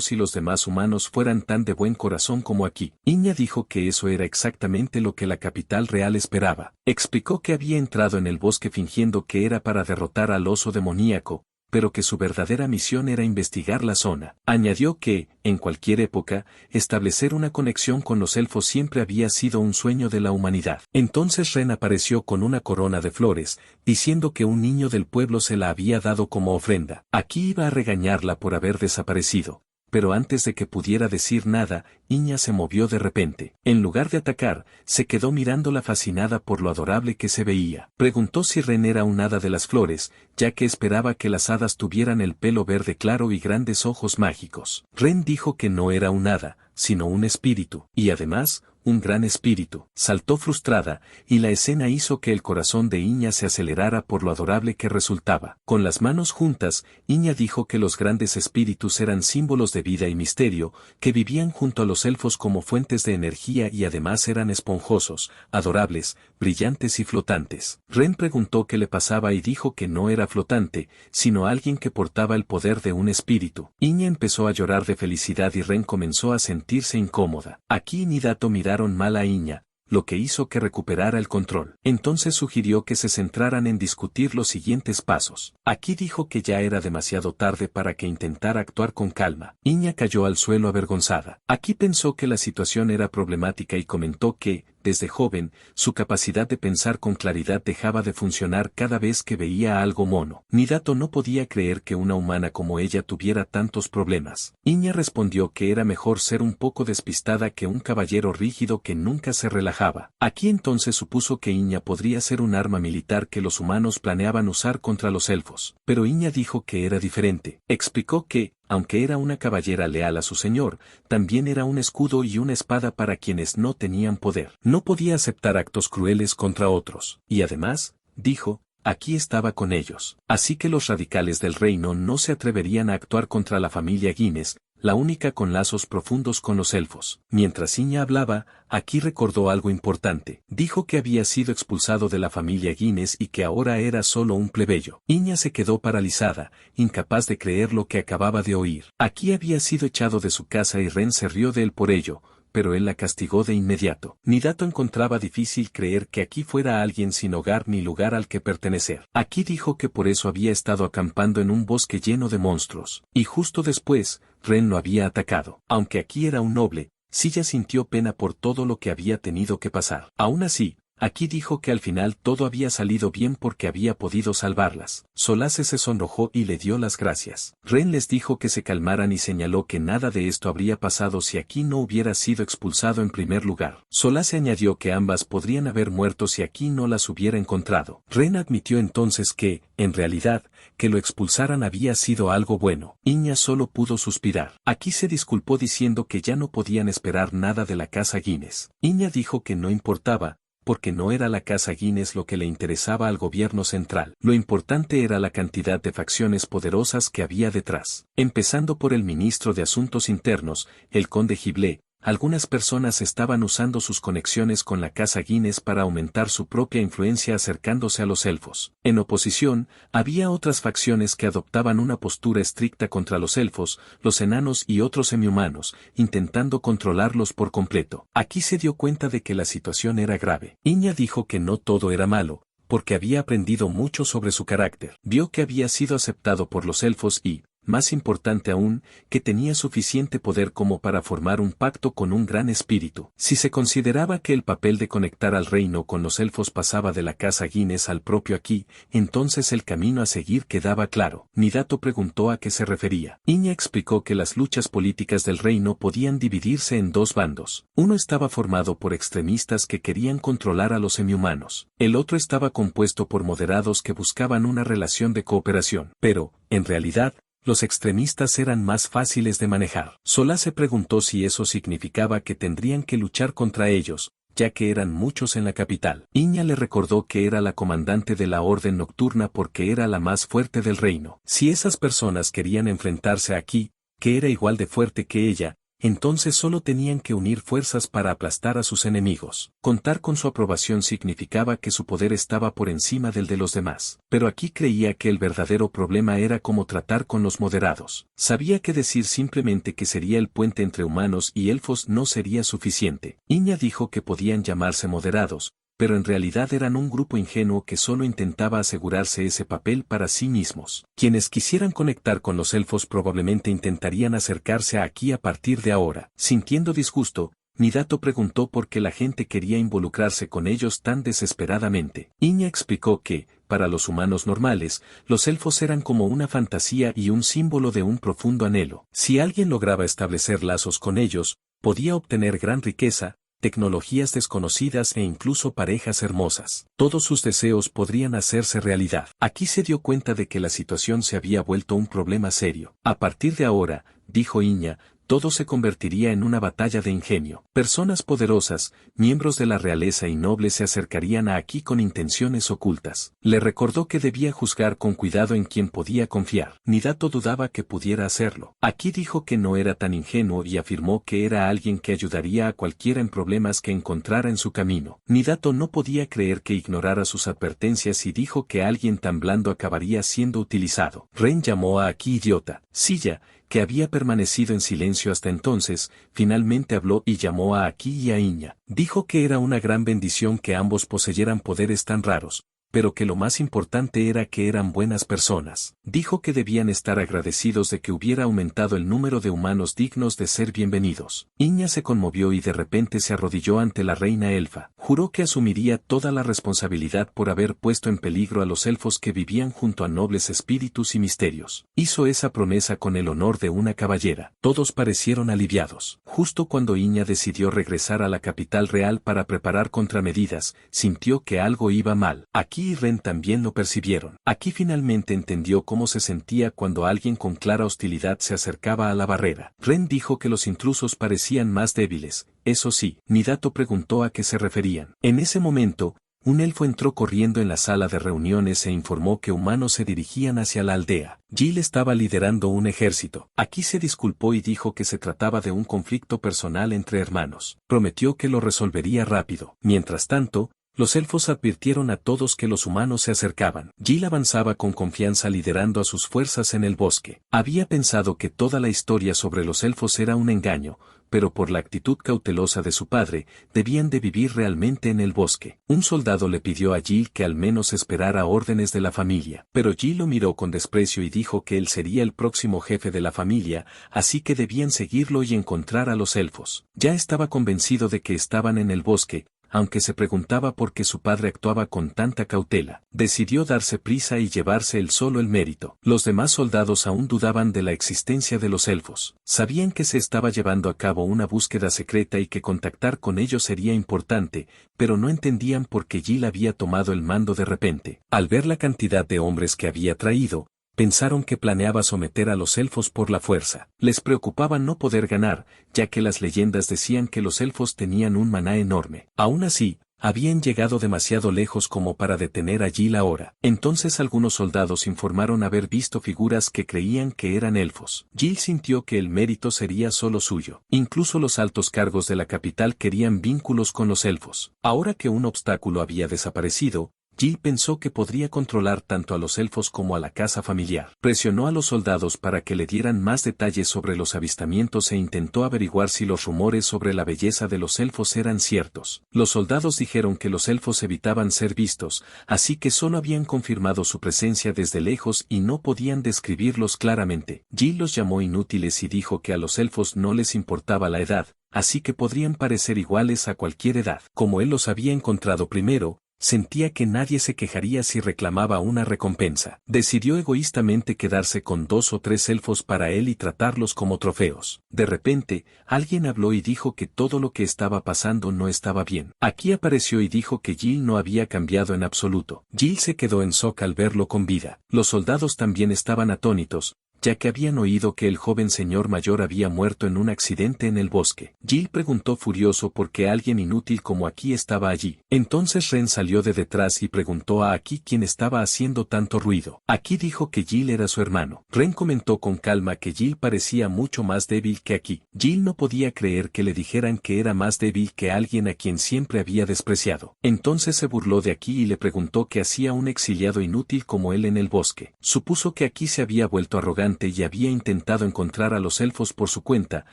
si los demás humanos fueran tan de buen corazón como Aki. Iña dijo que eso era exactamente lo que la capital real esperaba. Explicó que había entrado en el bosque fingiendo que era para derrotar al oso demoníaco, pero que su verdadera misión era investigar la zona. Añadió que, en cualquier época, establecer una conexión con los elfos siempre había sido un sueño de la humanidad. Entonces Ren apareció con una corona de flores, diciendo que un niño del pueblo se la había dado como ofrenda. Aquí iba a regañarla por haber desaparecido, pero antes de que pudiera decir nada, Iña se movió de repente. En lugar de atacar, se quedó mirándola fascinada por lo adorable que se veía. Preguntó si Ren era un hada de las flores, ya que esperaba que las hadas tuvieran el pelo verde claro y grandes ojos mágicos. Ren dijo que no era un hada, sino un espíritu, y además, un gran espíritu. Saltó frustrada, y la escena hizo que el corazón de Iña se acelerara por lo adorable que resultaba. Con las manos juntas, Iña dijo que los grandes espíritus eran símbolos de vida y misterio, que vivían junto a los elfos como fuentes de energía y además eran esponjosos, adorables, brillantes y flotantes. Ren preguntó qué le pasaba y dijo que no era flotante, sino alguien que portaba el poder de un espíritu. Iña empezó a llorar de felicidad y Ren comenzó a sentirse incómoda. Aquí Nidato miraron mal a Iña, lo que hizo que recuperara el control. Entonces sugirió que se centraran en discutir los siguientes pasos. Aquí dijo que ya era demasiado tarde para que intentara actuar con calma. Iña cayó al suelo avergonzada. Aquí pensó que la situación era problemática y comentó que, desde joven, su capacidad de pensar con claridad dejaba de funcionar cada vez que veía algo mono. Nidato no podía creer que una humana como ella tuviera tantos problemas. Iña respondió que era mejor ser un poco despistada que un caballero rígido que nunca se relajaba. Aquí entonces supuso que Iña podría ser un arma militar que los humanos planeaban usar contra los elfos. Pero Iña dijo que era diferente. Explicó que, aunque era una caballera leal a su señor, también era un escudo y una espada para quienes no tenían poder. No podía aceptar actos crueles contra otros. Y además, dijo, aquí estaba con ellos. Así que los radicales del reino no se atreverían a actuar contra la familia Guinness, la única con lazos profundos con los elfos. Mientras Iña hablaba, aquí recordó algo importante. Dijo que había sido expulsado de la familia Guinness y que ahora era solo un plebeyo. Iña se quedó paralizada, incapaz de creer lo que acababa de oír. Aquí había sido echado de su casa y Ren se rió de él por ello, pero él la castigó de inmediato. Nidato encontraba difícil creer que aquí fuera alguien sin hogar ni lugar al que pertenecer. Aquí dijo que por eso había estado acampando en un bosque lleno de monstruos. Y justo después, Ren lo había atacado. Aunque aquí era un noble, Silla sintió pena por todo lo que había tenido que pasar. Aún así, aquí dijo que al final todo había salido bien porque había podido salvarlas. Solace se sonrojó y le dio las gracias. Ren les dijo que se calmaran y señaló que nada de esto habría pasado si aquí no hubiera sido expulsado en primer lugar. Solace añadió que ambas podrían haber muerto si aquí no las hubiera encontrado. Ren admitió entonces que, en realidad, que lo expulsaran había sido algo bueno. Iña solo pudo suspirar. Aquí se disculpó diciendo que ya no podían esperar nada de la casa Guinness. Iña dijo que no importaba, porque no era la casa Guinness lo que le interesaba al gobierno central. Lo importante era la cantidad de facciones poderosas que había detrás. Empezando por el ministro de Asuntos Internos, el conde Giblé. Algunas personas estaban usando sus conexiones con la casa Guinness para aumentar su propia influencia acercándose a los elfos. En oposición, había otras facciones que adoptaban una postura estricta contra los elfos, los enanos y otros semihumanos, intentando controlarlos por completo. Aquí se dio cuenta de que la situación era grave. Iña dijo que no todo era malo, porque había aprendido mucho sobre su carácter. Vio que había sido aceptado por los elfos y, más importante aún, que tenía suficiente poder como para formar un pacto con un gran espíritu. Si se consideraba que el papel de conectar al reino con los elfos pasaba de la casa Guinness al propio aquí, entonces el camino a seguir quedaba claro. Nidato preguntó a qué se refería. Iña explicó que las luchas políticas del reino podían dividirse en dos bandos. Uno estaba formado por extremistas que querían controlar a los semihumanos. El otro estaba compuesto por moderados que buscaban una relación de cooperación. Pero, en realidad, los extremistas eran más fáciles de manejar. Solace preguntó si eso significaba que tendrían que luchar contra ellos, ya que eran muchos en la capital. Iña le recordó que era la comandante de la Orden Nocturna porque era la más fuerte del reino. Si esas personas querían enfrentarse aquí, que era igual de fuerte que ella, entonces solo tenían que unir fuerzas para aplastar a sus enemigos. Contar con su aprobación significaba que su poder estaba por encima del de los demás. Pero aquí creía que el verdadero problema era cómo tratar con los moderados. Sabía que decir simplemente que sería el puente entre humanos y elfos no sería suficiente. Iña dijo que podían llamarse moderados, pero en realidad eran un grupo ingenuo que solo intentaba asegurarse ese papel para sí mismos. Quienes quisieran conectar con los elfos probablemente intentarían acercarse aquí a partir de ahora. Sintiendo disgusto, Nidato preguntó por qué la gente quería involucrarse con ellos tan desesperadamente. Iña explicó que, para los humanos normales, los elfos eran como una fantasía y un símbolo de un profundo anhelo. Si alguien lograba establecer lazos con ellos, podía obtener gran riqueza, tecnologías desconocidas e incluso parejas hermosas. Todos sus deseos podrían hacerse realidad. Aquí se dio cuenta de que la situación se había vuelto un problema serio. A partir de ahora, dijo Iña, todo se convertiría en una batalla de ingenio. Personas poderosas, miembros de la realeza y nobles se acercarían a Aki con intenciones ocultas. Le recordó que debía juzgar con cuidado en quien podía confiar. Nidato dudaba que pudiera hacerlo. Aki dijo que no era tan ingenuo y afirmó que era alguien que ayudaría a cualquiera en problemas que encontrara en su camino. Nidato no podía creer que ignorara sus advertencias y dijo que alguien tan blando acabaría siendo utilizado. Ren llamó a Aki idiota. Silla, que había permanecido en silencio hasta entonces, finalmente habló y llamó a Aki y a Iña. Dijo que era una gran bendición que ambos poseyeran poderes tan raros, pero que lo más importante era que eran buenas personas. Dijo que debían estar agradecidos de que hubiera aumentado el número de humanos dignos de ser bienvenidos. Iña se conmovió y de repente se arrodilló ante la reina elfa. Juró que asumiría toda la responsabilidad por haber puesto en peligro a los elfos que vivían junto a nobles espíritus y misterios. Hizo esa promesa con el honor de una caballera. Todos parecieron aliviados. Justo cuando Iña decidió regresar a la capital real para preparar contramedidas, sintió que algo iba mal. Aki y Ren también lo percibieron. Aki finalmente entendió cómo se sentía cuando alguien con clara hostilidad se acercaba a la barrera. Ren dijo que los intrusos parecían más débiles. Eso sí, Nidato preguntó a qué se referían. En ese momento, un elfo entró corriendo en la sala de reuniones e informó que humanos se dirigían hacia la aldea. Jill estaba liderando un ejército. Aki se disculpó y dijo que se trataba de un conflicto personal entre hermanos. Prometió que lo resolvería rápido. Mientras tanto, los elfos advirtieron a todos que los humanos se acercaban. Jill avanzaba con confianza liderando a sus fuerzas en el bosque. Había pensado que toda la historia sobre los elfos era un engaño, pero por la actitud cautelosa de su padre, debían de vivir realmente en el bosque. Un soldado le pidió a Jill que al menos esperara órdenes de la familia, pero Jill lo miró con desprecio y dijo que él sería el próximo jefe de la familia, así que debían seguirlo y encontrar a los elfos. Ya estaba convencido de que estaban en el bosque, aunque se preguntaba por qué su padre actuaba con tanta cautela. Decidió darse prisa y llevarse él solo el mérito. Los demás soldados aún dudaban de la existencia de los elfos. Sabían que se estaba llevando a cabo una búsqueda secreta y que contactar con ellos sería importante, pero no entendían por qué Jill había tomado el mando de repente. Al ver la cantidad de hombres que había traído, pensaron que planeaba someter a los elfos por la fuerza. Les preocupaba no poder ganar, ya que las leyendas decían que los elfos tenían un maná enorme. Aún así, habían llegado demasiado lejos como para detener a Jill ahora. Entonces algunos soldados informaron haber visto figuras que creían que eran elfos. Jill sintió que el mérito sería solo suyo. Incluso los altos cargos de la capital querían vínculos con los elfos. Ahora que un obstáculo había desaparecido, Jill pensó que podría controlar tanto a los elfos como a la casa familiar. Presionó a los soldados para que le dieran más detalles sobre los avistamientos e intentó averiguar si los rumores sobre la belleza de los elfos eran ciertos. Los soldados dijeron que los elfos evitaban ser vistos, así que solo habían confirmado su presencia desde lejos y no podían describirlos claramente. Jill los llamó inútiles y dijo que a los elfos no les importaba la edad, así que podrían parecer iguales a cualquier edad. Como él los había encontrado primero, sentía que nadie se quejaría si reclamaba una recompensa. Decidió egoístamente quedarse con 2 o 3 elfos para él y tratarlos como trofeos. De repente, alguien habló y dijo que todo lo que estaba pasando no estaba bien. Aquí apareció y dijo que Jill no había cambiado en absoluto. Jill se quedó en shock al verlo con vida. Los soldados también estaban atónitos, ya que habían oído que el joven señor mayor había muerto en un accidente en el bosque. Jill preguntó furioso por qué alguien inútil como Aki estaba allí. Entonces Ren salió de detrás y preguntó a Aki quién estaba haciendo tanto ruido. Aki dijo que Jill era su hermano. Ren comentó con calma que Jill parecía mucho más débil que Aki. Jill no podía creer que le dijeran que era más débil que alguien a quien siempre había despreciado. Entonces se burló de Aki y le preguntó qué hacía un exiliado inútil como él en el bosque. Supuso que Aki se había vuelto arrogante y había intentado encontrar a los elfos por su cuenta,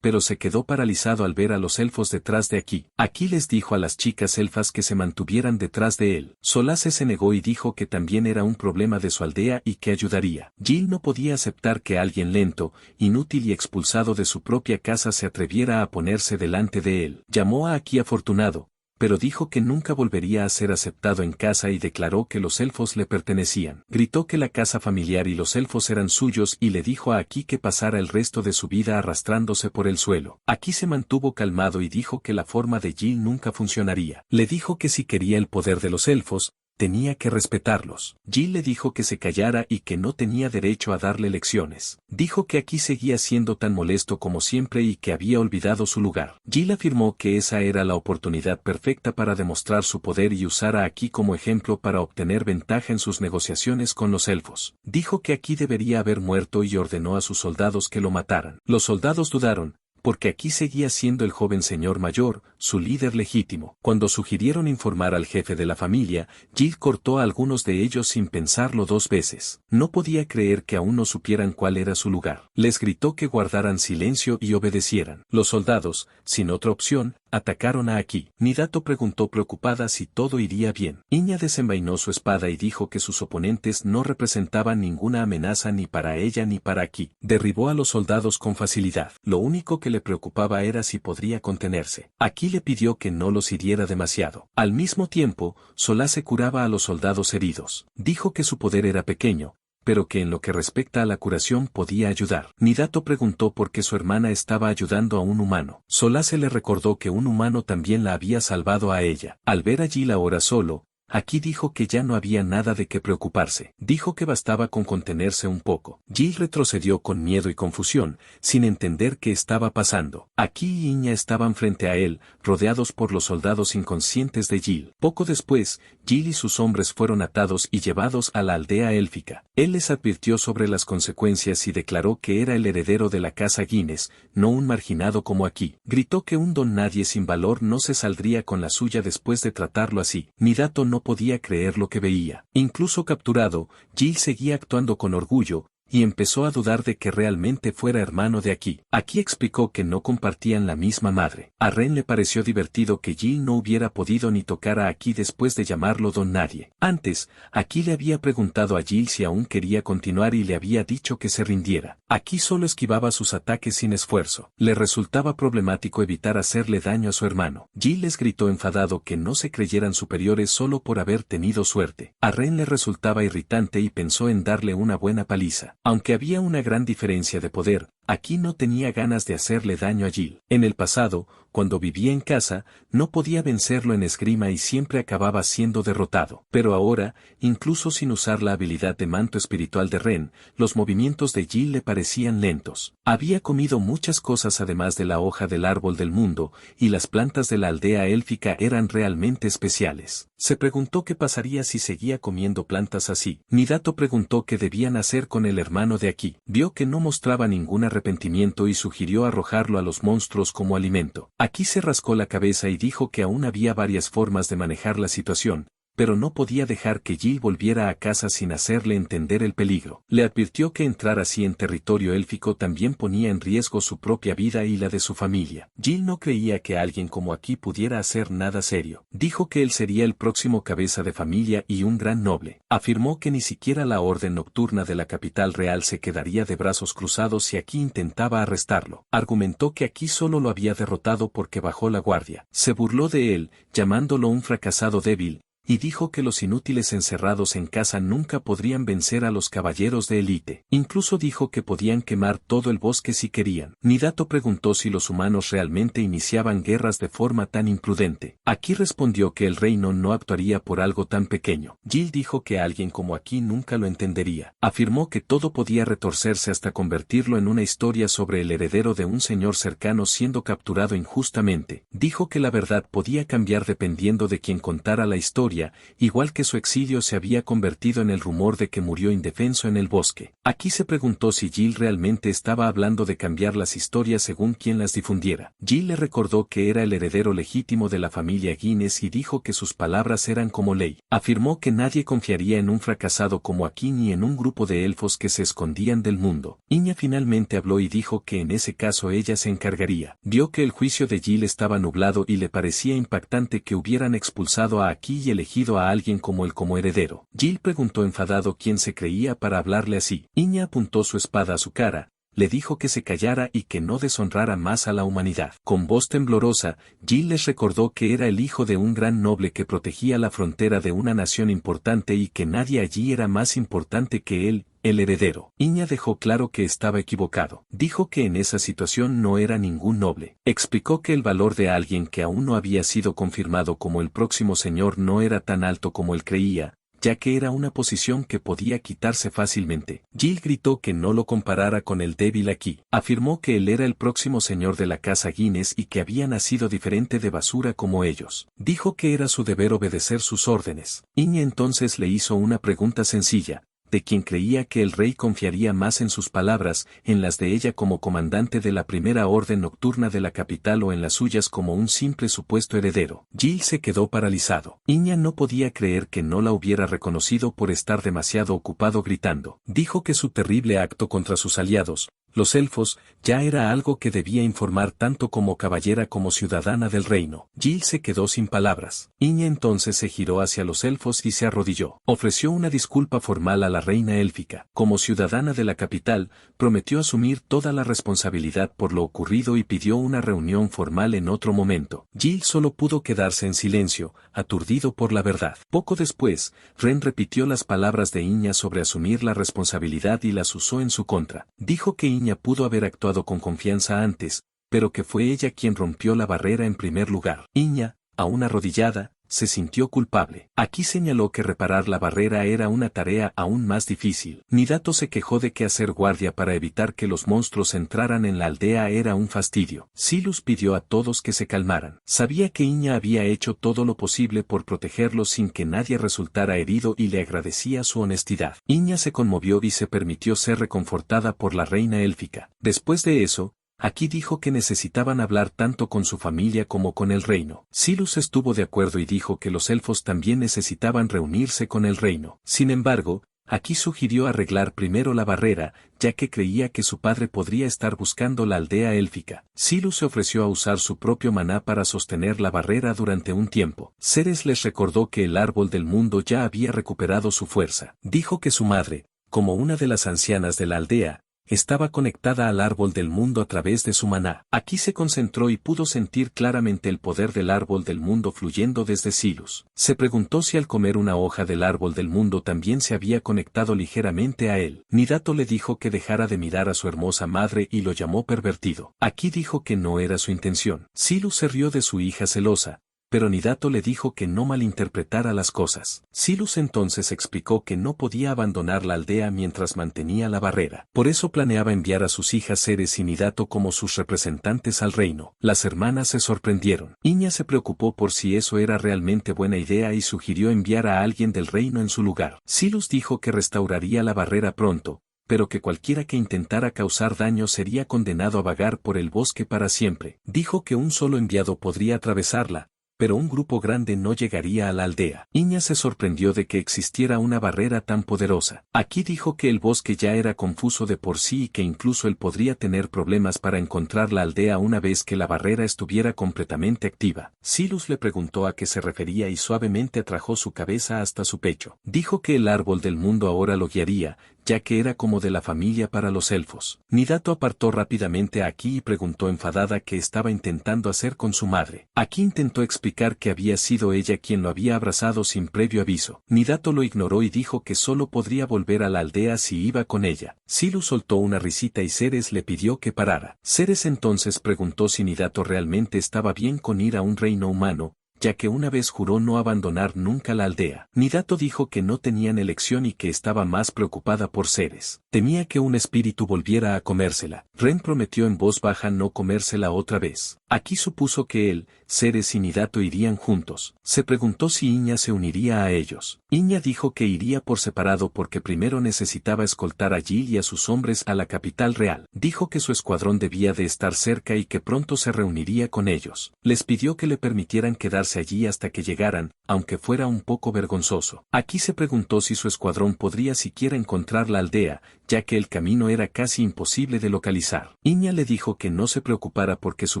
pero se quedó paralizado al ver a los elfos detrás de Aki. Aki les dijo a las chicas elfas que se mantuvieran detrás de él. Solace se negó y dijo que también era un problema de su aldea y que ayudaría. Jill no podía aceptar que alguien lento, inútil y expulsado de su propia casa se atreviera a ponerse delante de él. Llamó a Aki afortunado, pero dijo que nunca volvería a ser aceptado en casa y declaró que los elfos le pertenecían. Gritó que la casa familiar y los elfos eran suyos y le dijo a Aki que pasara el resto de su vida arrastrándose por el suelo. Aki se mantuvo calmado y dijo que la forma de Jill nunca funcionaría. Le dijo que si quería el poder de los elfos, tenía que respetarlos. Jill le dijo que se callara y que no tenía derecho a darle lecciones. Dijo que aquí seguía siendo tan molesto como siempre y que había olvidado su lugar. Jill afirmó que esa era la oportunidad perfecta para demostrar su poder y usar a Aki como ejemplo para obtener ventaja en sus negociaciones con los elfos. Dijo que Aki debería haber muerto y ordenó a sus soldados que lo mataran. Los soldados dudaron, porque Aki seguía siendo el joven señor mayor, su líder legítimo. Cuando sugirieron informar al jefe de la familia, Jill cortó a algunos de ellos sin pensarlo 2 veces. No podía creer que aún no supieran cuál era su lugar. Les gritó que guardaran silencio y obedecieran. Los soldados, sin otra opción, atacaron a Aki. Nidato preguntó preocupada si todo iría bien. Iña desenvainó su espada y dijo que sus oponentes no representaban ninguna amenaza ni para ella ni para Aki. Derribó a los soldados con facilidad. Lo único que le preocupaba era si podría contenerse. Aki le pidió que no los hiriera demasiado. Al mismo tiempo, Solace curaba a los soldados heridos. Dijo que su poder era pequeño, pero que en lo que respecta a la curación podía ayudar. Nidato preguntó por qué su hermana estaba ayudando a un humano. Solace le recordó que un humano también la había salvado a ella. Al ver a Jill ahora solo, Aki dijo que ya no había nada de qué preocuparse. Dijo que bastaba con contenerse un poco. Jill retrocedió con miedo y confusión, sin entender qué estaba pasando. Aki y Iña estaban frente a él, rodeados por los soldados inconscientes de Jill. Poco después, Jill y sus hombres fueron atados y llevados a la aldea élfica. Él les advirtió sobre las consecuencias y declaró que era el heredero de la casa Guinness, no un marginado como Aki. Gritó que un don nadie sin valor no se saldría con la suya después de tratarlo así. Nidato no podía creer lo que veía. Incluso capturado, Jill seguía actuando con orgullo, y empezó a dudar de que realmente fuera hermano de Aki. Aki explicó que no compartían la misma madre. A Ren le pareció divertido que Jill no hubiera podido ni tocar a Aki después de llamarlo don nadie. Antes, Aki le había preguntado a Jill si aún quería continuar y le había dicho que se rindiera. Aki solo esquivaba sus ataques sin esfuerzo. Le resultaba problemático evitar hacerle daño a su hermano. Jill les gritó enfadado que no se creyeran superiores solo por haber tenido suerte. A Ren le resultaba irritante y pensó en darle una buena paliza. Aunque había una gran diferencia de poder, Aki no tenía ganas de hacerle daño a Jill. En el pasado, cuando vivía en casa, no podía vencerlo en esgrima y siempre acababa siendo derrotado. Pero ahora, incluso sin usar la habilidad de manto espiritual de Ren, los movimientos de Jill le parecían lentos. Había comido muchas cosas además de la hoja del árbol del mundo, y las plantas de la aldea élfica eran realmente especiales. Se preguntó qué pasaría si seguía comiendo plantas así. Nidato preguntó qué debían hacer con el hermano de Aki. Vio que no mostraba ningún arrepentimiento y sugirió arrojarlo a los monstruos como alimento. Aki se rascó la cabeza y dijo que aún había varias formas de manejar la situación, pero no podía dejar que Jill volviera a casa sin hacerle entender el peligro. Le advirtió que entrar así en territorio élfico también ponía en riesgo su propia vida y la de su familia. Jill no creía que alguien como Aki pudiera hacer nada serio. Dijo que él sería el próximo cabeza de familia y un gran noble. Afirmó que ni siquiera la orden nocturna de la capital real se quedaría de brazos cruzados si Aki intentaba arrestarlo. Argumentó que Aki solo lo había derrotado porque bajó la guardia. Se burló de él, llamándolo un fracasado débil, y dijo que los inútiles encerrados en casa nunca podrían vencer a los caballeros de élite. Incluso dijo que podían quemar todo el bosque si querían. Nidato preguntó si los humanos realmente iniciaban guerras de forma tan imprudente. Aki respondió que el reino no actuaría por algo tan pequeño. Jill dijo que alguien como Aki nunca lo entendería. Afirmó que todo podía retorcerse hasta convertirlo en una historia sobre el heredero de un señor cercano siendo capturado injustamente. Dijo que la verdad podía cambiar dependiendo de quien contara la historia, igual que su exilio se había convertido en el rumor de que murió indefenso en el bosque. Aquí se preguntó si Jill realmente estaba hablando de cambiar las historias según quien las difundiera. Jill le recordó que era el heredero legítimo de la familia Guinness y dijo que sus palabras eran como ley. Afirmó que nadie confiaría en un fracasado como Aki ni en un grupo de elfos que se escondían del mundo. Iña finalmente habló y dijo que en ese caso ella se encargaría. Vio que el juicio de Jill estaba nublado y le parecía impactante que hubieran expulsado a Aki y elegido a alguien como él como heredero. Jill preguntó enfadado quién se creía para hablarle así. Iña apuntó su espada a su cara, le dijo que se callara y que no deshonrara más a la humanidad. Con voz temblorosa, Jill les recordó que era el hijo de un gran noble que protegía la frontera de una nación importante y que nadie allí era más importante que él, el heredero. Iña dejó claro que estaba equivocado. Dijo que en esa situación no era ningún noble. Explicó que el valor de alguien que aún no había sido confirmado como el próximo señor no era tan alto como él creía, ya que era una posición que podía quitarse fácilmente. Jill gritó que no lo comparara con el débil aquí. Afirmó que él era el próximo señor de la casa Guinness y que había nacido diferente de basura como ellos. Dijo que era su deber obedecer sus órdenes. Iña entonces le hizo una pregunta sencilla, de quien creía que el rey confiaría más en sus palabras, en las de ella como comandante de la primera orden nocturna de la capital o en las suyas como un simple supuesto heredero. Jill se quedó paralizado. Iña no podía creer que no la hubiera reconocido por estar demasiado ocupado gritando. Dijo que su terrible acto contra sus aliados, los elfos, ya era algo que debía informar tanto como caballera como ciudadana del reino. Jill se quedó sin palabras. Iña entonces se giró hacia los elfos y se arrodilló. Ofreció una disculpa formal a la reina élfica. Como ciudadana de la capital, prometió asumir toda la responsabilidad por lo ocurrido y pidió una reunión formal en otro momento. Jill solo pudo quedarse en silencio, aturdido por la verdad. Poco después, Ren repitió las palabras de Iña sobre asumir la responsabilidad y las usó en su contra. Dijo que Iña pudo haber actuado con confianza antes, pero que fue ella quien rompió la barrera en primer lugar. Iña, aún arrodillada, se sintió culpable. Aquí señaló que reparar la barrera era una tarea aún más difícil. Nidato se quejó de que hacer guardia para evitar que los monstruos entraran en la aldea era un fastidio. Silus pidió a todos que se calmaran. Sabía que Iña había hecho todo lo posible por protegerlos sin que nadie resultara herido y le agradecía su honestidad. Iña se conmovió y se permitió ser reconfortada por la reina élfica. Después de eso, Aquí dijo que necesitaban hablar tanto con su familia como con el reino. Silus estuvo de acuerdo y dijo que los elfos también necesitaban reunirse con el reino. Sin embargo, Aquí sugirió arreglar primero la barrera, ya que creía que su padre podría estar buscando la aldea élfica. Silus se ofreció a usar su propio maná para sostener la barrera durante un tiempo. Ceres les recordó que el árbol del mundo ya había recuperado su fuerza. Dijo que su madre, como una de las ancianas de la aldea, estaba conectada al árbol del mundo a través de su maná. Aquí se concentró y pudo sentir claramente el poder del árbol del mundo fluyendo desde Silus. Se preguntó si al comer una hoja del árbol del mundo también se había conectado ligeramente a él. Nidato le dijo que dejara de mirar a su hermosa madre y lo llamó pervertido. Aquí dijo que no era su intención. Silus se rió de su hija celosa, pero Nidato le dijo que no malinterpretara las cosas. Silus entonces explicó que no podía abandonar la aldea mientras mantenía la barrera. Por eso planeaba enviar a sus hijas Ceres y Nidato como sus representantes al reino. Las hermanas se sorprendieron. Iña se preocupó por si eso era realmente buena idea y sugirió enviar a alguien del reino en su lugar. Silus dijo que restauraría la barrera pronto, pero que cualquiera que intentara causar daño sería condenado a vagar por el bosque para siempre. Dijo que un solo enviado podría atravesarla, pero un grupo grande no llegaría a la aldea. Iña se sorprendió de que existiera una barrera tan poderosa. Aquí dijo que el bosque ya era confuso de por sí y que incluso él podría tener problemas para encontrar la aldea una vez que la barrera estuviera completamente activa. Silus le preguntó a qué se refería y suavemente atrajo su cabeza hasta su pecho. Dijo que el árbol del mundo ahora lo guiaría, ya que era como de la familia para los elfos. Nidato apartó rápidamente a Aki y preguntó enfadada qué estaba intentando hacer con su madre. Aki intentó explicar que había sido ella quien lo había abrazado sin previo aviso. Nidato lo ignoró y dijo que solo podría volver a la aldea si iba con ella. Silus soltó una risita y Ceres le pidió que parara. Ceres entonces preguntó si Nidato realmente estaba bien con ir a un reino humano, ya que una vez juró no abandonar nunca la aldea. Nidato dijo que no tenían elección y que estaba más preocupada por Ceres. Temía que un espíritu volviera a comérsela. Ren prometió en voz baja no comérsela otra vez. Aquí supuso que él, Ceres y Nidato irían juntos. Se preguntó si Iña se uniría a ellos. Iña dijo que iría por separado porque primero necesitaba escoltar a Jill y a sus hombres a la capital real. Dijo que su escuadrón debía de estar cerca y que pronto se reuniría con ellos. Les pidió que le permitieran quedarse allí hasta que llegaran, aunque fuera un poco vergonzoso. Aquí se preguntó si su escuadrón podría siquiera encontrar la aldea, ya que el camino era casi imposible de localizar. Iña le dijo que no se preocupara porque su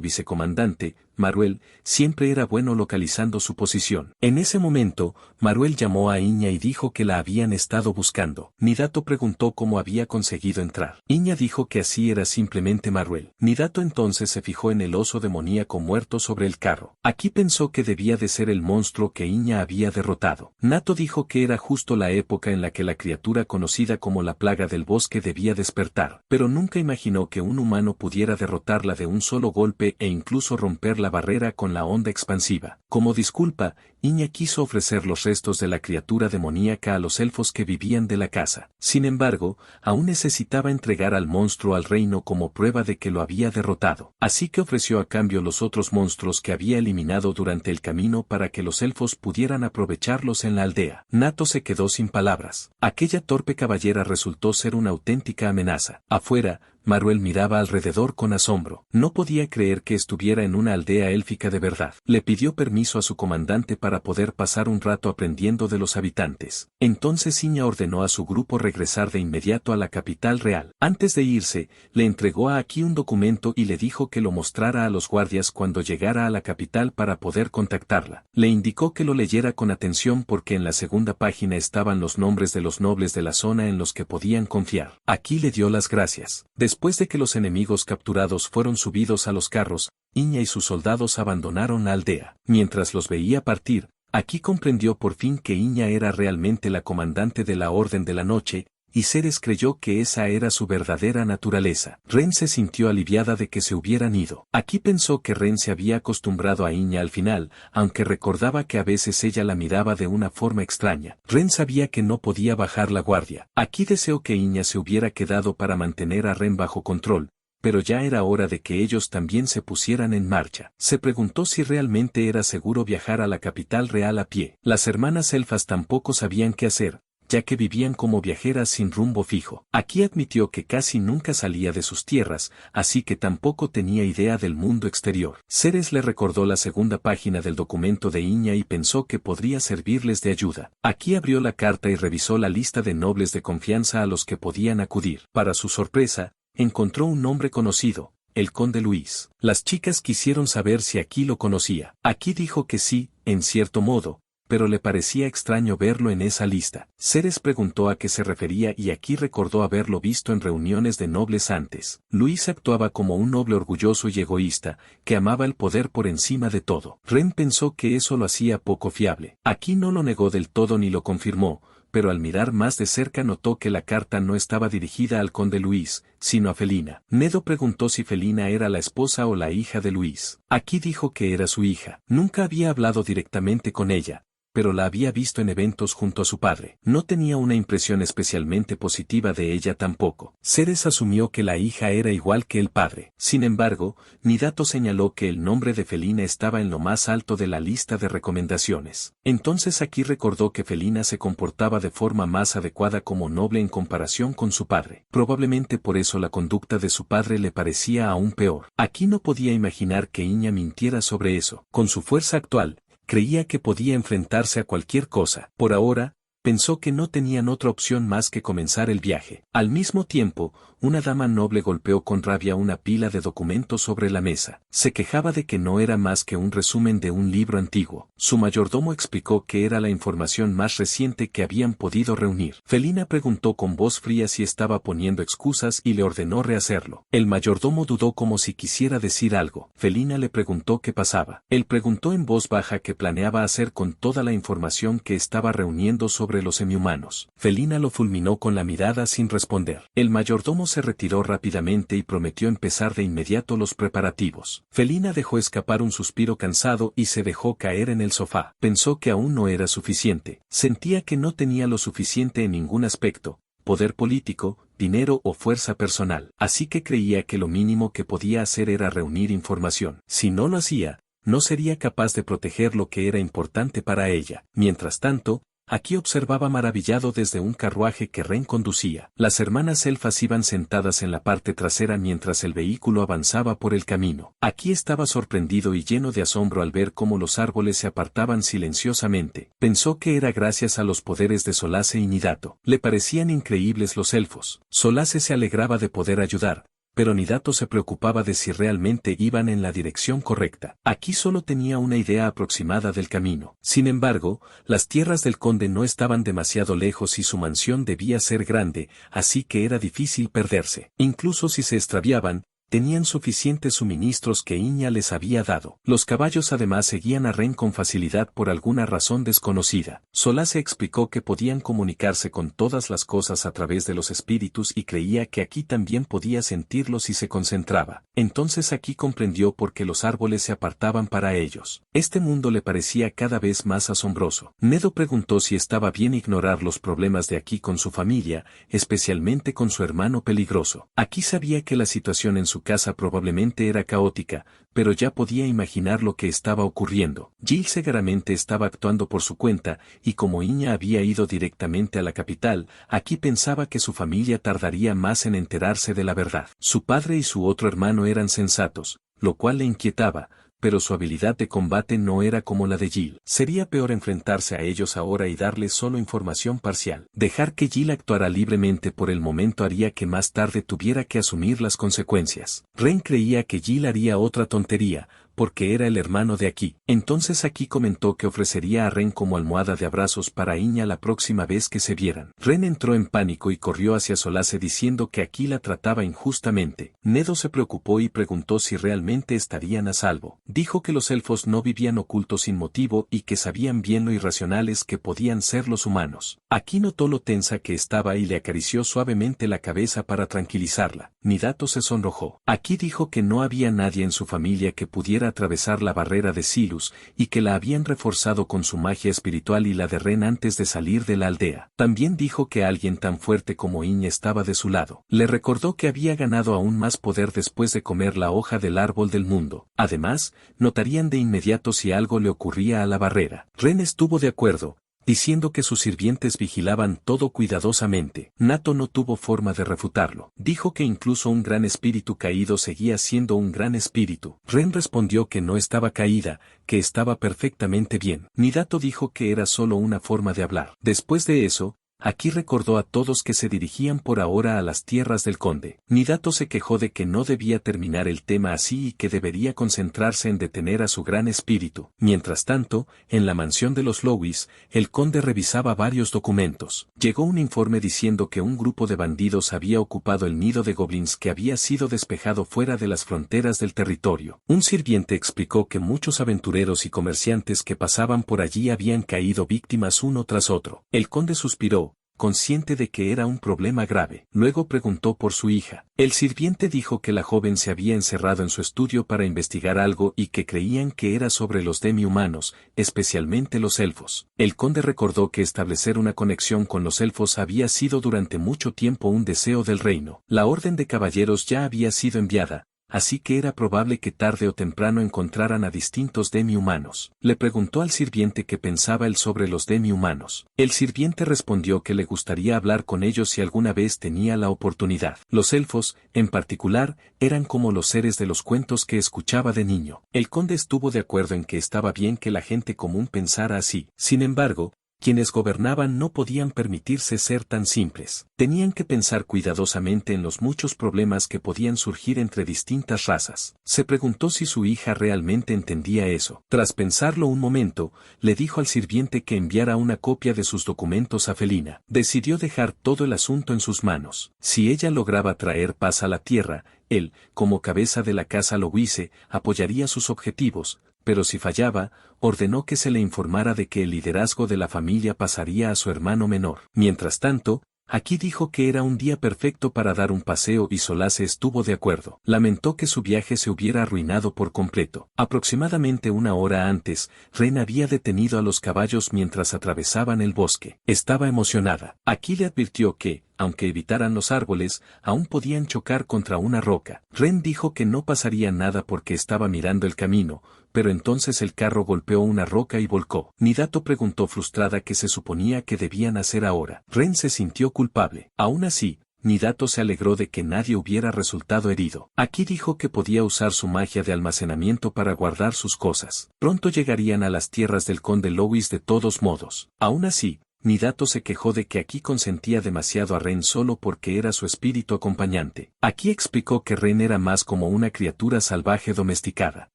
vicecomandante, Maruel, siempre era bueno localizando su posición. En ese momento, Maruel llamó a Iña y dijo que la habían estado buscando. Nidato preguntó cómo había conseguido entrar. Iña dijo que así era simplemente Maruel. Nidato entonces se fijó en el oso demoníaco muerto sobre el carro. Aquí pensó que debía de ser el monstruo que Iña había derrotado. Nato dijo que era justo la época en la que la criatura conocida como la plaga del bosque debía despertar, pero nunca imaginó que un humano pudiera derrotarla de un solo golpe e incluso romper la barrera con la onda expansiva. Como disculpa, Iña quiso ofrecer los restos de la criatura demoníaca a los elfos que vivían de la casa. Sin embargo, aún necesitaba entregar al monstruo al reino como prueba de que lo había derrotado. Así que ofreció a cambio los otros monstruos que había eliminado durante el camino para que los elfos pudieran aprovecharlos en la aldea. Nato se quedó sin palabras. Aquella torpe caballera resultó ser una auténtica amenaza. Afuera, Maruel miraba alrededor con asombro. No podía creer que estuviera en una aldea élfica de verdad. Le pidió permiso a su comandante para poder pasar un rato aprendiendo de los habitantes. Entonces Iña ordenó a su grupo regresar de inmediato a la capital real. Antes de irse, le entregó a Aki un documento y le dijo que lo mostrara a los guardias cuando llegara a la capital para poder contactarla. Le indicó que lo leyera con atención porque en la segunda página estaban los nombres de los nobles de la zona en los que podían confiar. Aki le dio las gracias. Después de que los enemigos capturados fueron subidos a los carros, Iña y sus soldados abandonaron la aldea. Mientras los veía partir, Aki comprendió por fin que Iña era realmente la comandante de la Orden de la Noche, y Ceres creyó que esa era su verdadera naturaleza. Ren se sintió aliviada de que se hubieran ido. Aquí pensó que Ren se había acostumbrado a Iña al final, aunque recordaba que a veces ella la miraba de una forma extraña. Ren sabía que no podía bajar la guardia. Aquí deseó que Iña se hubiera quedado para mantener a Ren bajo control, pero ya era hora de que ellos también se pusieran en marcha. Se preguntó si realmente era seguro viajar a la capital real a pie. Las hermanas elfas tampoco sabían qué hacer, ya que vivían como viajeras sin rumbo fijo. Aquí admitió que casi nunca salía de sus tierras, así que tampoco tenía idea del mundo exterior. Ceres le recordó la segunda página del documento de Iña y pensó que podría servirles de ayuda. Aquí abrió la carta y revisó la lista de nobles de confianza a los que podían acudir. Para su sorpresa, encontró un nombre conocido: el conde Luis. Las chicas quisieron saber si Aquí lo conocía. Aquí dijo que sí, en cierto modo, pero le parecía extraño verlo en esa lista. Ceres preguntó a qué se refería y Aquí recordó haberlo visto en reuniones de nobles antes. Luis actuaba como un noble orgulloso y egoísta, que amaba el poder por encima de todo. Ren pensó que eso lo hacía poco fiable. Aquí no lo negó del todo ni lo confirmó, pero al mirar más de cerca notó que la carta no estaba dirigida al conde Luis, sino a Felina. Nedo preguntó si Felina era la esposa o la hija de Luis. Aquí dijo que era su hija. Nunca había hablado directamente con ella, pero la había visto en eventos junto a su padre. No tenía una impresión especialmente positiva de ella tampoco. Ceres asumió que la hija era igual que el padre. Sin embargo, Nidato señaló que el nombre de Felina estaba en lo más alto de la lista de recomendaciones. Entonces Aquí recordó que Felina se comportaba de forma más adecuada como noble en comparación con su padre. Probablemente por eso la conducta de su padre le parecía aún peor. Aquí no podía imaginar que Iña mintiera sobre eso. Con su fuerza actual, creía que podía enfrentarse a cualquier cosa. Por ahora, pensó que no tenían otra opción más que comenzar el viaje. Al mismo tiempo, una dama noble golpeó con rabia una pila de documentos sobre la mesa. Se quejaba de que no era más que un resumen de un libro antiguo. Su mayordomo explicó que era la información más reciente que habían podido reunir. Felina preguntó con voz fría si estaba poniendo excusas y le ordenó rehacerlo. El mayordomo dudó como si quisiera decir algo. Felina le preguntó qué pasaba. Él preguntó en voz baja qué planeaba hacer con toda la información que estaba reuniendo sobre los semihumanos. Felina lo fulminó con la mirada sin responder. El mayordomo se retiró rápidamente y prometió empezar de inmediato los preparativos. Felina dejó escapar un suspiro cansado y se dejó caer en el sofá. Pensó que aún no era suficiente. Sentía que no tenía lo suficiente en ningún aspecto: poder político, dinero o fuerza personal. Así que creía que lo mínimo que podía hacer era reunir información. Si no lo hacía, no sería capaz de proteger lo que era importante para ella. Mientras tanto, Aquí observaba maravillado desde un carruaje que Ren conducía. Las hermanas elfas iban sentadas en la parte trasera mientras el vehículo avanzaba por el camino. Aquí estaba sorprendido y lleno de asombro al ver cómo los árboles se apartaban silenciosamente. Pensó que era gracias a los poderes de Solace y Nidato. Le parecían increíbles los elfos. Solace se alegraba de poder ayudar, pero Nidato se preocupaba de si realmente iban en la dirección correcta. Aquí solo tenía una idea aproximada del camino. Sin embargo, las tierras del conde no estaban demasiado lejos y su mansión debía ser grande, así que era difícil perderse. Incluso si se extraviaban, tenían suficientes suministros que Iña les había dado. Los caballos además seguían a Ren con facilidad por alguna razón desconocida. Solace explicó que podían comunicarse con todas las cosas a través de los espíritus y creía que aquí también podía sentirlos si se concentraba. Entonces aquí comprendió por qué los árboles se apartaban para ellos. Este mundo le parecía cada vez más asombroso. Nedo preguntó si estaba bien ignorar los problemas de aquí con su familia, especialmente con su hermano peligroso. Aquí sabía que la situación en su casa probablemente era caótica, pero ya podía imaginar lo que estaba ocurriendo. Jill seguramente estaba actuando por su cuenta, y como Iña había ido directamente a la capital, aquí pensaba que su familia tardaría más en enterarse de la verdad. Su padre y su otro hermano eran sensatos, lo cual le inquietaba, pero su habilidad de combate no era como la de Jill. Sería peor enfrentarse a ellos ahora y darles solo información parcial. Dejar que Jill actuara libremente por el momento haría que más tarde tuviera que asumir las consecuencias. Ren creía que Jill haría otra tontería, porque era el hermano de Aki. Entonces Aki comentó que ofrecería a Ren como almohada de abrazos para Iña la próxima vez que se vieran. Ren entró en pánico y corrió hacia Solace diciendo que Aki la trataba injustamente. Nedo se preocupó y preguntó si realmente estarían a salvo. Dijo que los elfos no vivían ocultos sin motivo y que sabían bien lo irracionales que podían ser los humanos. Aki notó lo tensa que estaba y le acarició suavemente la cabeza para tranquilizarla. Nidato se sonrojó. Aki dijo que no había nadie en su familia que pudiera atravesar la barrera de Silus, y que la habían reforzado con su magia espiritual y la de Ren antes de salir de la aldea. También dijo que alguien tan fuerte como Iña estaba de su lado. Le recordó que había ganado aún más poder después de comer la hoja del árbol del mundo. Además, notarían de inmediato si algo le ocurría a la barrera. Ren estuvo de acuerdo, diciendo que sus sirvientes vigilaban todo cuidadosamente. Nato no tuvo forma de refutarlo. Dijo que incluso un gran espíritu caído seguía siendo un gran espíritu. Ren respondió que no estaba caída, que estaba perfectamente bien. Nidato dijo que era solo una forma de hablar. Después de eso, Aki recordó a todos que se dirigían por ahora a las tierras del conde. Nidato se quejó de que no debía terminar el tema así y que debería concentrarse en detener a su gran espíritu. Mientras tanto, en la mansión de los Lowis, el conde revisaba varios documentos. Llegó un informe diciendo que un grupo de bandidos había ocupado el nido de goblins que había sido despejado fuera de las fronteras del territorio. Un sirviente explicó que muchos aventureros y comerciantes que pasaban por allí habían caído víctimas uno tras otro. El conde suspiró, consciente de que era un problema grave. Luego preguntó por su hija. El sirviente dijo que la joven se había encerrado en su estudio para investigar algo y que creían que era sobre los demi-humanos, especialmente los elfos. El conde recordó que establecer una conexión con los elfos había sido durante mucho tiempo un deseo del reino. La orden de caballeros ya había sido enviada, así que era probable que tarde o temprano encontraran a distintos demi-humanos. Le preguntó al sirviente qué pensaba él sobre los demi-humanos. El sirviente respondió que le gustaría hablar con ellos si alguna vez tenía la oportunidad. Los elfos, en particular, eran como los seres de los cuentos que escuchaba de niño. El conde estuvo de acuerdo en que estaba bien que la gente común pensara así. Sin embargo, quienes gobernaban no podían permitirse ser tan simples. Tenían que pensar cuidadosamente en los muchos problemas que podían surgir entre distintas razas. Se preguntó si su hija realmente entendía eso. Tras pensarlo un momento, le dijo al sirviente que enviara una copia de sus documentos a Felina. Decidió dejar todo el asunto en sus manos. Si ella lograba traer paz a la tierra, él, como cabeza de la casa Lowise, apoyaría sus objetivos, pero si fallaba, ordenó que se le informara de que el liderazgo de la familia pasaría a su hermano menor. Mientras tanto, Aki dijo que era un día perfecto para dar un paseo y Solace estuvo de acuerdo. Lamentó que su viaje se hubiera arruinado por completo. Aproximadamente una hora antes, Ren había detenido a los caballos mientras atravesaban el bosque. Estaba emocionada. Aki le advirtió que, aunque evitaran los árboles, aún podían chocar contra una roca. Ren dijo que no pasaría nada porque estaba mirando el camino, pero entonces el carro golpeó una roca y volcó. Nidato preguntó frustrada qué se suponía que debían hacer ahora. Ren se sintió culpable. Aún así, Nidato se alegró de que nadie hubiera resultado herido. Aki dijo que podía usar su magia de almacenamiento para guardar sus cosas. Pronto llegarían a las tierras del conde Lowis de todos modos. Aún así, Nidato se quejó de que Aki consentía demasiado a Ren solo porque era su espíritu acompañante. Aki explicó que Ren era más como una criatura salvaje domesticada.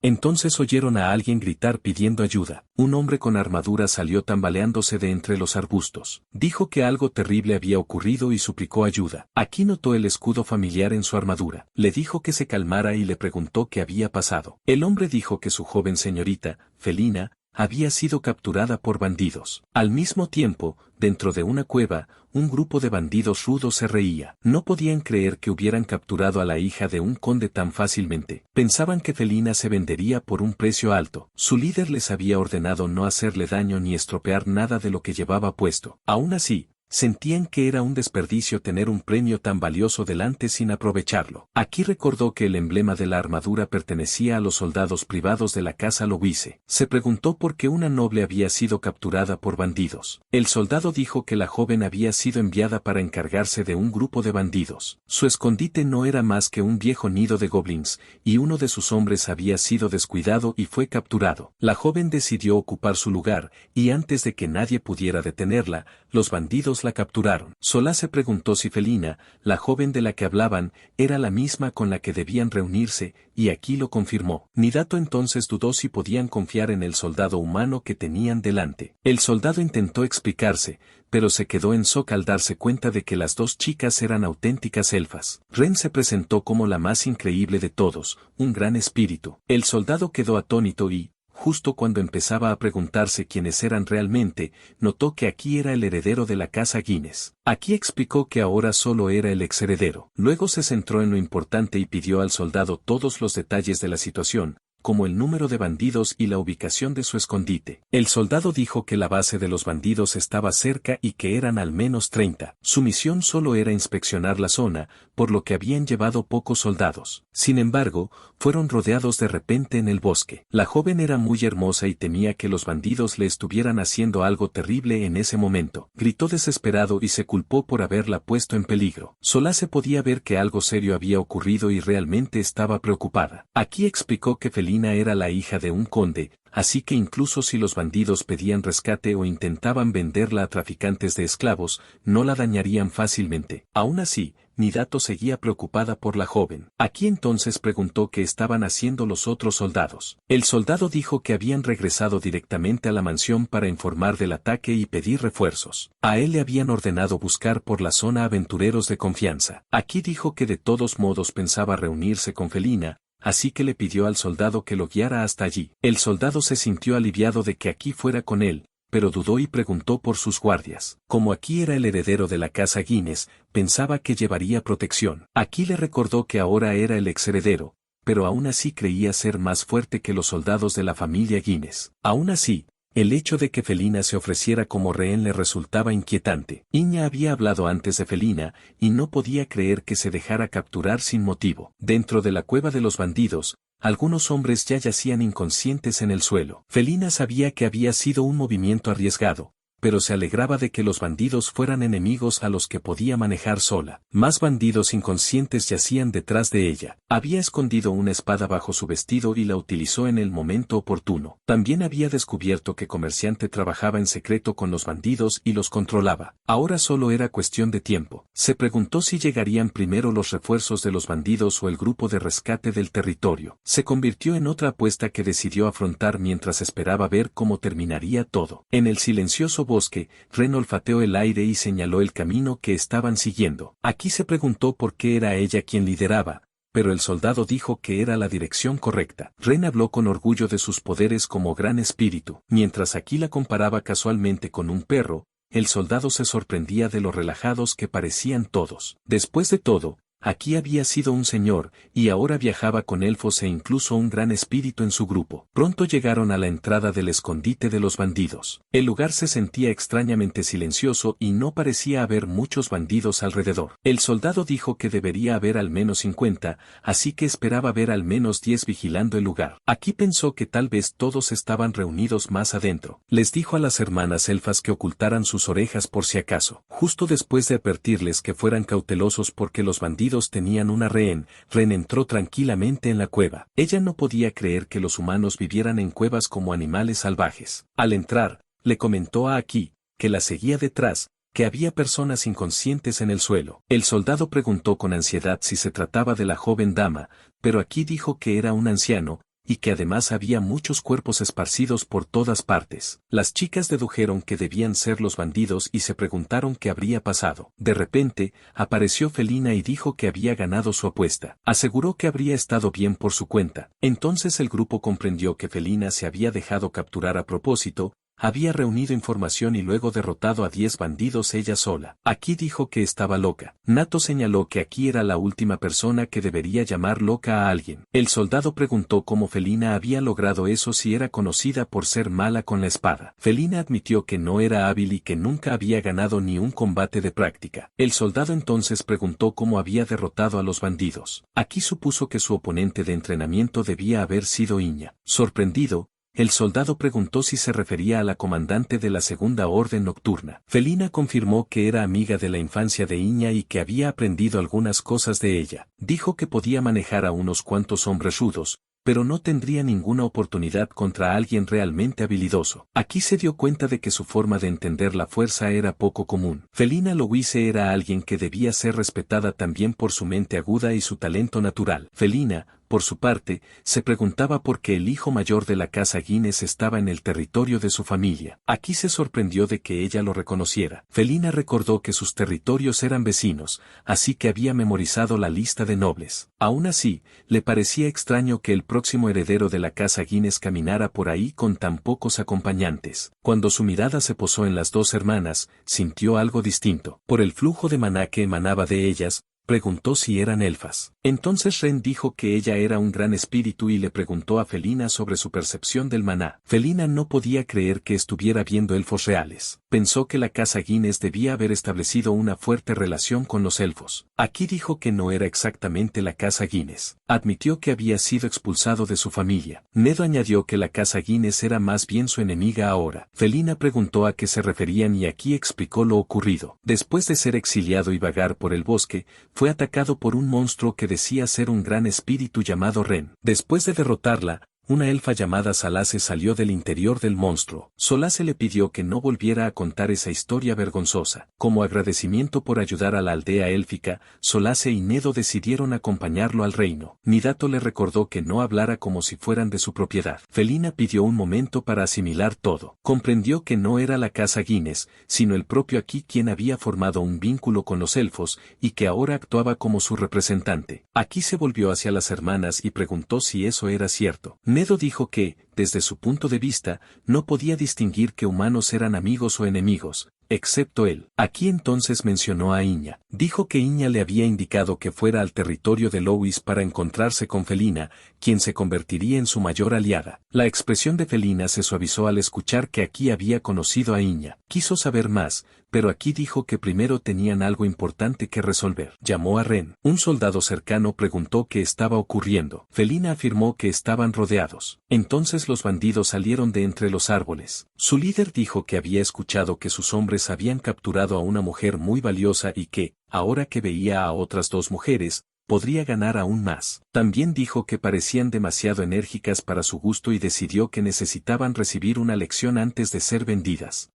Entonces oyeron a alguien gritar pidiendo ayuda. Un hombre con armadura salió tambaleándose de entre los arbustos. Dijo que algo terrible había ocurrido y suplicó ayuda. Aki notó el escudo familiar en su armadura. Le dijo que se calmara y le preguntó qué había pasado. El hombre dijo que su joven señorita, Felina, había sido capturada por bandidos. Al mismo tiempo, dentro de una cueva, un grupo de bandidos rudos se reía. No podían creer que hubieran capturado a la hija de un conde tan fácilmente. Pensaban que Felina se vendería por un precio alto. Su líder les había ordenado no hacerle daño ni estropear nada de lo que llevaba puesto. Aún así, sentían que era un desperdicio tener un premio tan valioso delante sin aprovecharlo. Aquí recordó que el emblema de la armadura pertenecía a los soldados privados de la casa Lowice. Se preguntó por qué una noble había sido capturada por bandidos. El soldado dijo que la joven había sido enviada para encargarse de un grupo de bandidos. Su escondite no era más que un viejo nido de goblins, y uno de sus hombres había sido descuidado y fue capturado. La joven decidió ocupar su lugar, y antes de que nadie pudiera detenerla, los bandidos la capturaron. Solá se preguntó si Felina, la joven de la que hablaban, era la misma con la que debían reunirse, y aquí lo confirmó. Nidato entonces dudó si podían confiar en el soldado humano que tenían delante. El soldado intentó explicarse, pero se quedó en shock al darse cuenta de que las dos chicas eran auténticas elfas. Ren se presentó como la más increíble de todos, un gran espíritu. El soldado quedó atónito y, justo cuando empezaba a preguntarse quiénes eran realmente, notó que Aki era el heredero de la casa Guinness. Aki explicó que ahora solo era el exheredero. Luego se centró en lo importante y pidió al soldado todos los detalles de la situación, como el número de bandidos y la ubicación de su escondite. El soldado dijo que la base de los bandidos estaba cerca y que eran al menos 30. Su misión solo era inspeccionar la zona, por lo que habían llevado pocos soldados. Sin embargo, fueron rodeados de repente en el bosque. La joven era muy hermosa y temía que los bandidos le estuvieran haciendo algo terrible en ese momento. Gritó desesperado y se culpó por haberla puesto en peligro. Solá se podía ver que algo serio había ocurrido y realmente estaba preocupada. Aquí explicó que Felina era la hija de un conde, así que incluso si los bandidos pedían rescate o intentaban venderla a traficantes de esclavos, no la dañarían fácilmente. Aún así, Nidato seguía preocupada por la joven. Aquí entonces preguntó qué estaban haciendo los otros soldados. El soldado dijo que habían regresado directamente a la mansión para informar del ataque y pedir refuerzos. A él le habían ordenado buscar por la zona aventureros de confianza. Aquí dijo que de todos modos pensaba reunirse con Felina, así que le pidió al soldado que lo guiara hasta allí. El soldado se sintió aliviado de que Aki fuera con él, pero dudó y preguntó por sus guardias. Como Aki era el heredero de la casa Guinness, pensaba que llevaría protección. Aki le recordó que ahora era el exheredero, pero aún así creía ser más fuerte que los soldados de la familia Guinness. Aún así, el hecho de que Felina se ofreciera como rehén le resultaba inquietante. Iña había hablado antes de Felina, y no podía creer que se dejara capturar sin motivo. Dentro de la cueva de los bandidos, algunos hombres ya yacían inconscientes en el suelo. Felina sabía que había sido un movimiento arriesgado, pero se alegraba de que los bandidos fueran enemigos a los que podía manejar sola. Más bandidos inconscientes yacían detrás de ella. Había escondido una espada bajo su vestido y la utilizó en el momento oportuno. También había descubierto que Comerciante trabajaba en secreto con los bandidos y los controlaba. Ahora solo era cuestión de tiempo. Se preguntó si llegarían primero los refuerzos de los bandidos o el grupo de rescate del territorio. Se convirtió en otra apuesta que decidió afrontar mientras esperaba ver cómo terminaría todo. En el silencioso bosque, Ren olfateó el aire y señaló el camino que estaban siguiendo. Aquí se preguntó por qué era ella quien lideraba, pero el soldado dijo que era la dirección correcta. Ren habló con orgullo de sus poderes como gran espíritu. Mientras aquí la comparaba casualmente con un perro, el soldado se sorprendía de lo relajados que parecían todos. Después de todo, Aquí había sido un señor, y ahora viajaba con elfos e incluso un gran espíritu en su grupo. Pronto llegaron a la entrada del escondite de los bandidos. El lugar se sentía extrañamente silencioso y no parecía haber muchos bandidos alrededor. El soldado dijo que debería haber al menos 50, así que esperaba ver al menos 10 vigilando el lugar. Aquí pensó que tal vez todos estaban reunidos más adentro. Les dijo a las hermanas elfas que ocultaran sus orejas por si acaso. Justo después de advertirles que fueran cautelosos porque los bandidos tenían una rehén, Ren entró tranquilamente en la cueva. Ella no podía creer que los humanos vivieran en cuevas como animales salvajes. Al entrar, le comentó a Aki, que la seguía detrás, que había personas inconscientes en el suelo. El soldado preguntó con ansiedad si se trataba de la joven dama, pero aquí dijo que era un anciano, y que además había muchos cuerpos esparcidos por todas partes. Las chicas dedujeron que debían ser los bandidos y se preguntaron qué habría pasado. De repente, apareció Felina y dijo que había ganado su apuesta. Aseguró que habría estado bien por su cuenta. Entonces el grupo comprendió que Felina se había dejado capturar a propósito, había reunido información y luego derrotado a 10 bandidos ella sola. Aquí dijo que estaba loca. Nato señaló que aquí era la última persona que debería llamar loca a alguien. El soldado preguntó cómo Felina había logrado eso si era conocida por ser mala con la espada. Felina admitió que no era hábil y que nunca había ganado ni un combate de práctica. El soldado entonces preguntó cómo había derrotado a los bandidos. Aquí supuso que su oponente de entrenamiento debía haber sido Iña. Sorprendido, el soldado preguntó si se refería a la comandante de la Segunda Orden Nocturna. Felina confirmó que era amiga de la infancia de Iña y que había aprendido algunas cosas de ella. Dijo que podía manejar a unos cuantos hombres rudos, pero no tendría ninguna oportunidad contra alguien realmente habilidoso. Aquí se dio cuenta de que su forma de entender la fuerza era poco común. Felina Louise era alguien que debía ser respetada también por su mente aguda y su talento natural. Felina, por su parte, se preguntaba por qué el hijo mayor de la casa Guinness estaba en el territorio de su familia. Aquí se sorprendió de que ella lo reconociera. Felina recordó que sus territorios eran vecinos, así que había memorizado la lista de nobles. Aún así, le parecía extraño que el próximo heredero de la casa Guinness caminara por ahí con tan pocos acompañantes. Cuando su mirada se posó en las dos hermanas, sintió algo distinto. Por el flujo de maná que emanaba de ellas, preguntó si eran elfas. Entonces Ren dijo que ella era un gran espíritu y le preguntó a Felina sobre su percepción del maná. Felina no podía creer que estuviera viendo elfos reales. Pensó que la casa Guinness debía haber establecido una fuerte relación con los elfos. Aquí dijo que no era exactamente la casa Guinness. Admitió que había sido expulsado de su familia. Nedo añadió que la casa Guinness era más bien su enemiga ahora. Felina preguntó a qué se referían y aquí explicó lo ocurrido. Después de ser exiliado y vagar por el bosque, fue atacado por un monstruo que decía ser un gran espíritu llamado Ren. Después de derrotarla, una elfa llamada Solace salió del interior del monstruo. Solace le pidió que no volviera a contar esa historia vergonzosa. Como agradecimiento por ayudar a la aldea élfica, Solace y Nedo decidieron acompañarlo al reino. Nidato le recordó que no hablara como si fueran de su propiedad. Felina pidió un momento para asimilar todo. Comprendió que no era la casa Guinness, sino el propio Aki quien había formado un vínculo con los elfos, y que ahora actuaba como su representante. Aki se volvió hacia las hermanas y preguntó si eso era cierto. Nedo dijo que, desde su punto de vista, no podía distinguir que humanos eran amigos o enemigos, excepto él. Aquí entonces mencionó a Iña. Dijo que Iña le había indicado que fuera al territorio de Louis para encontrarse con Felina, quien se convertiría en su mayor aliada. La expresión de Felina se suavizó al escuchar que aquí había conocido a Iña. Quiso saber más, pero aquí dijo que primero tenían algo importante que resolver. Llamó a Ren. Un soldado cercano preguntó qué estaba ocurriendo. Felina afirmó que estaban rodeados. Entonces los bandidos salieron de entre los árboles. Su líder dijo que había escuchado que sus hombres habían capturado a una mujer muy valiosa y que, ahora que veía a otras dos mujeres, podría ganar aún más. También dijo que parecían demasiado enérgicas para su gusto y decidió que necesitaban recibir una lección antes de ser vendidas.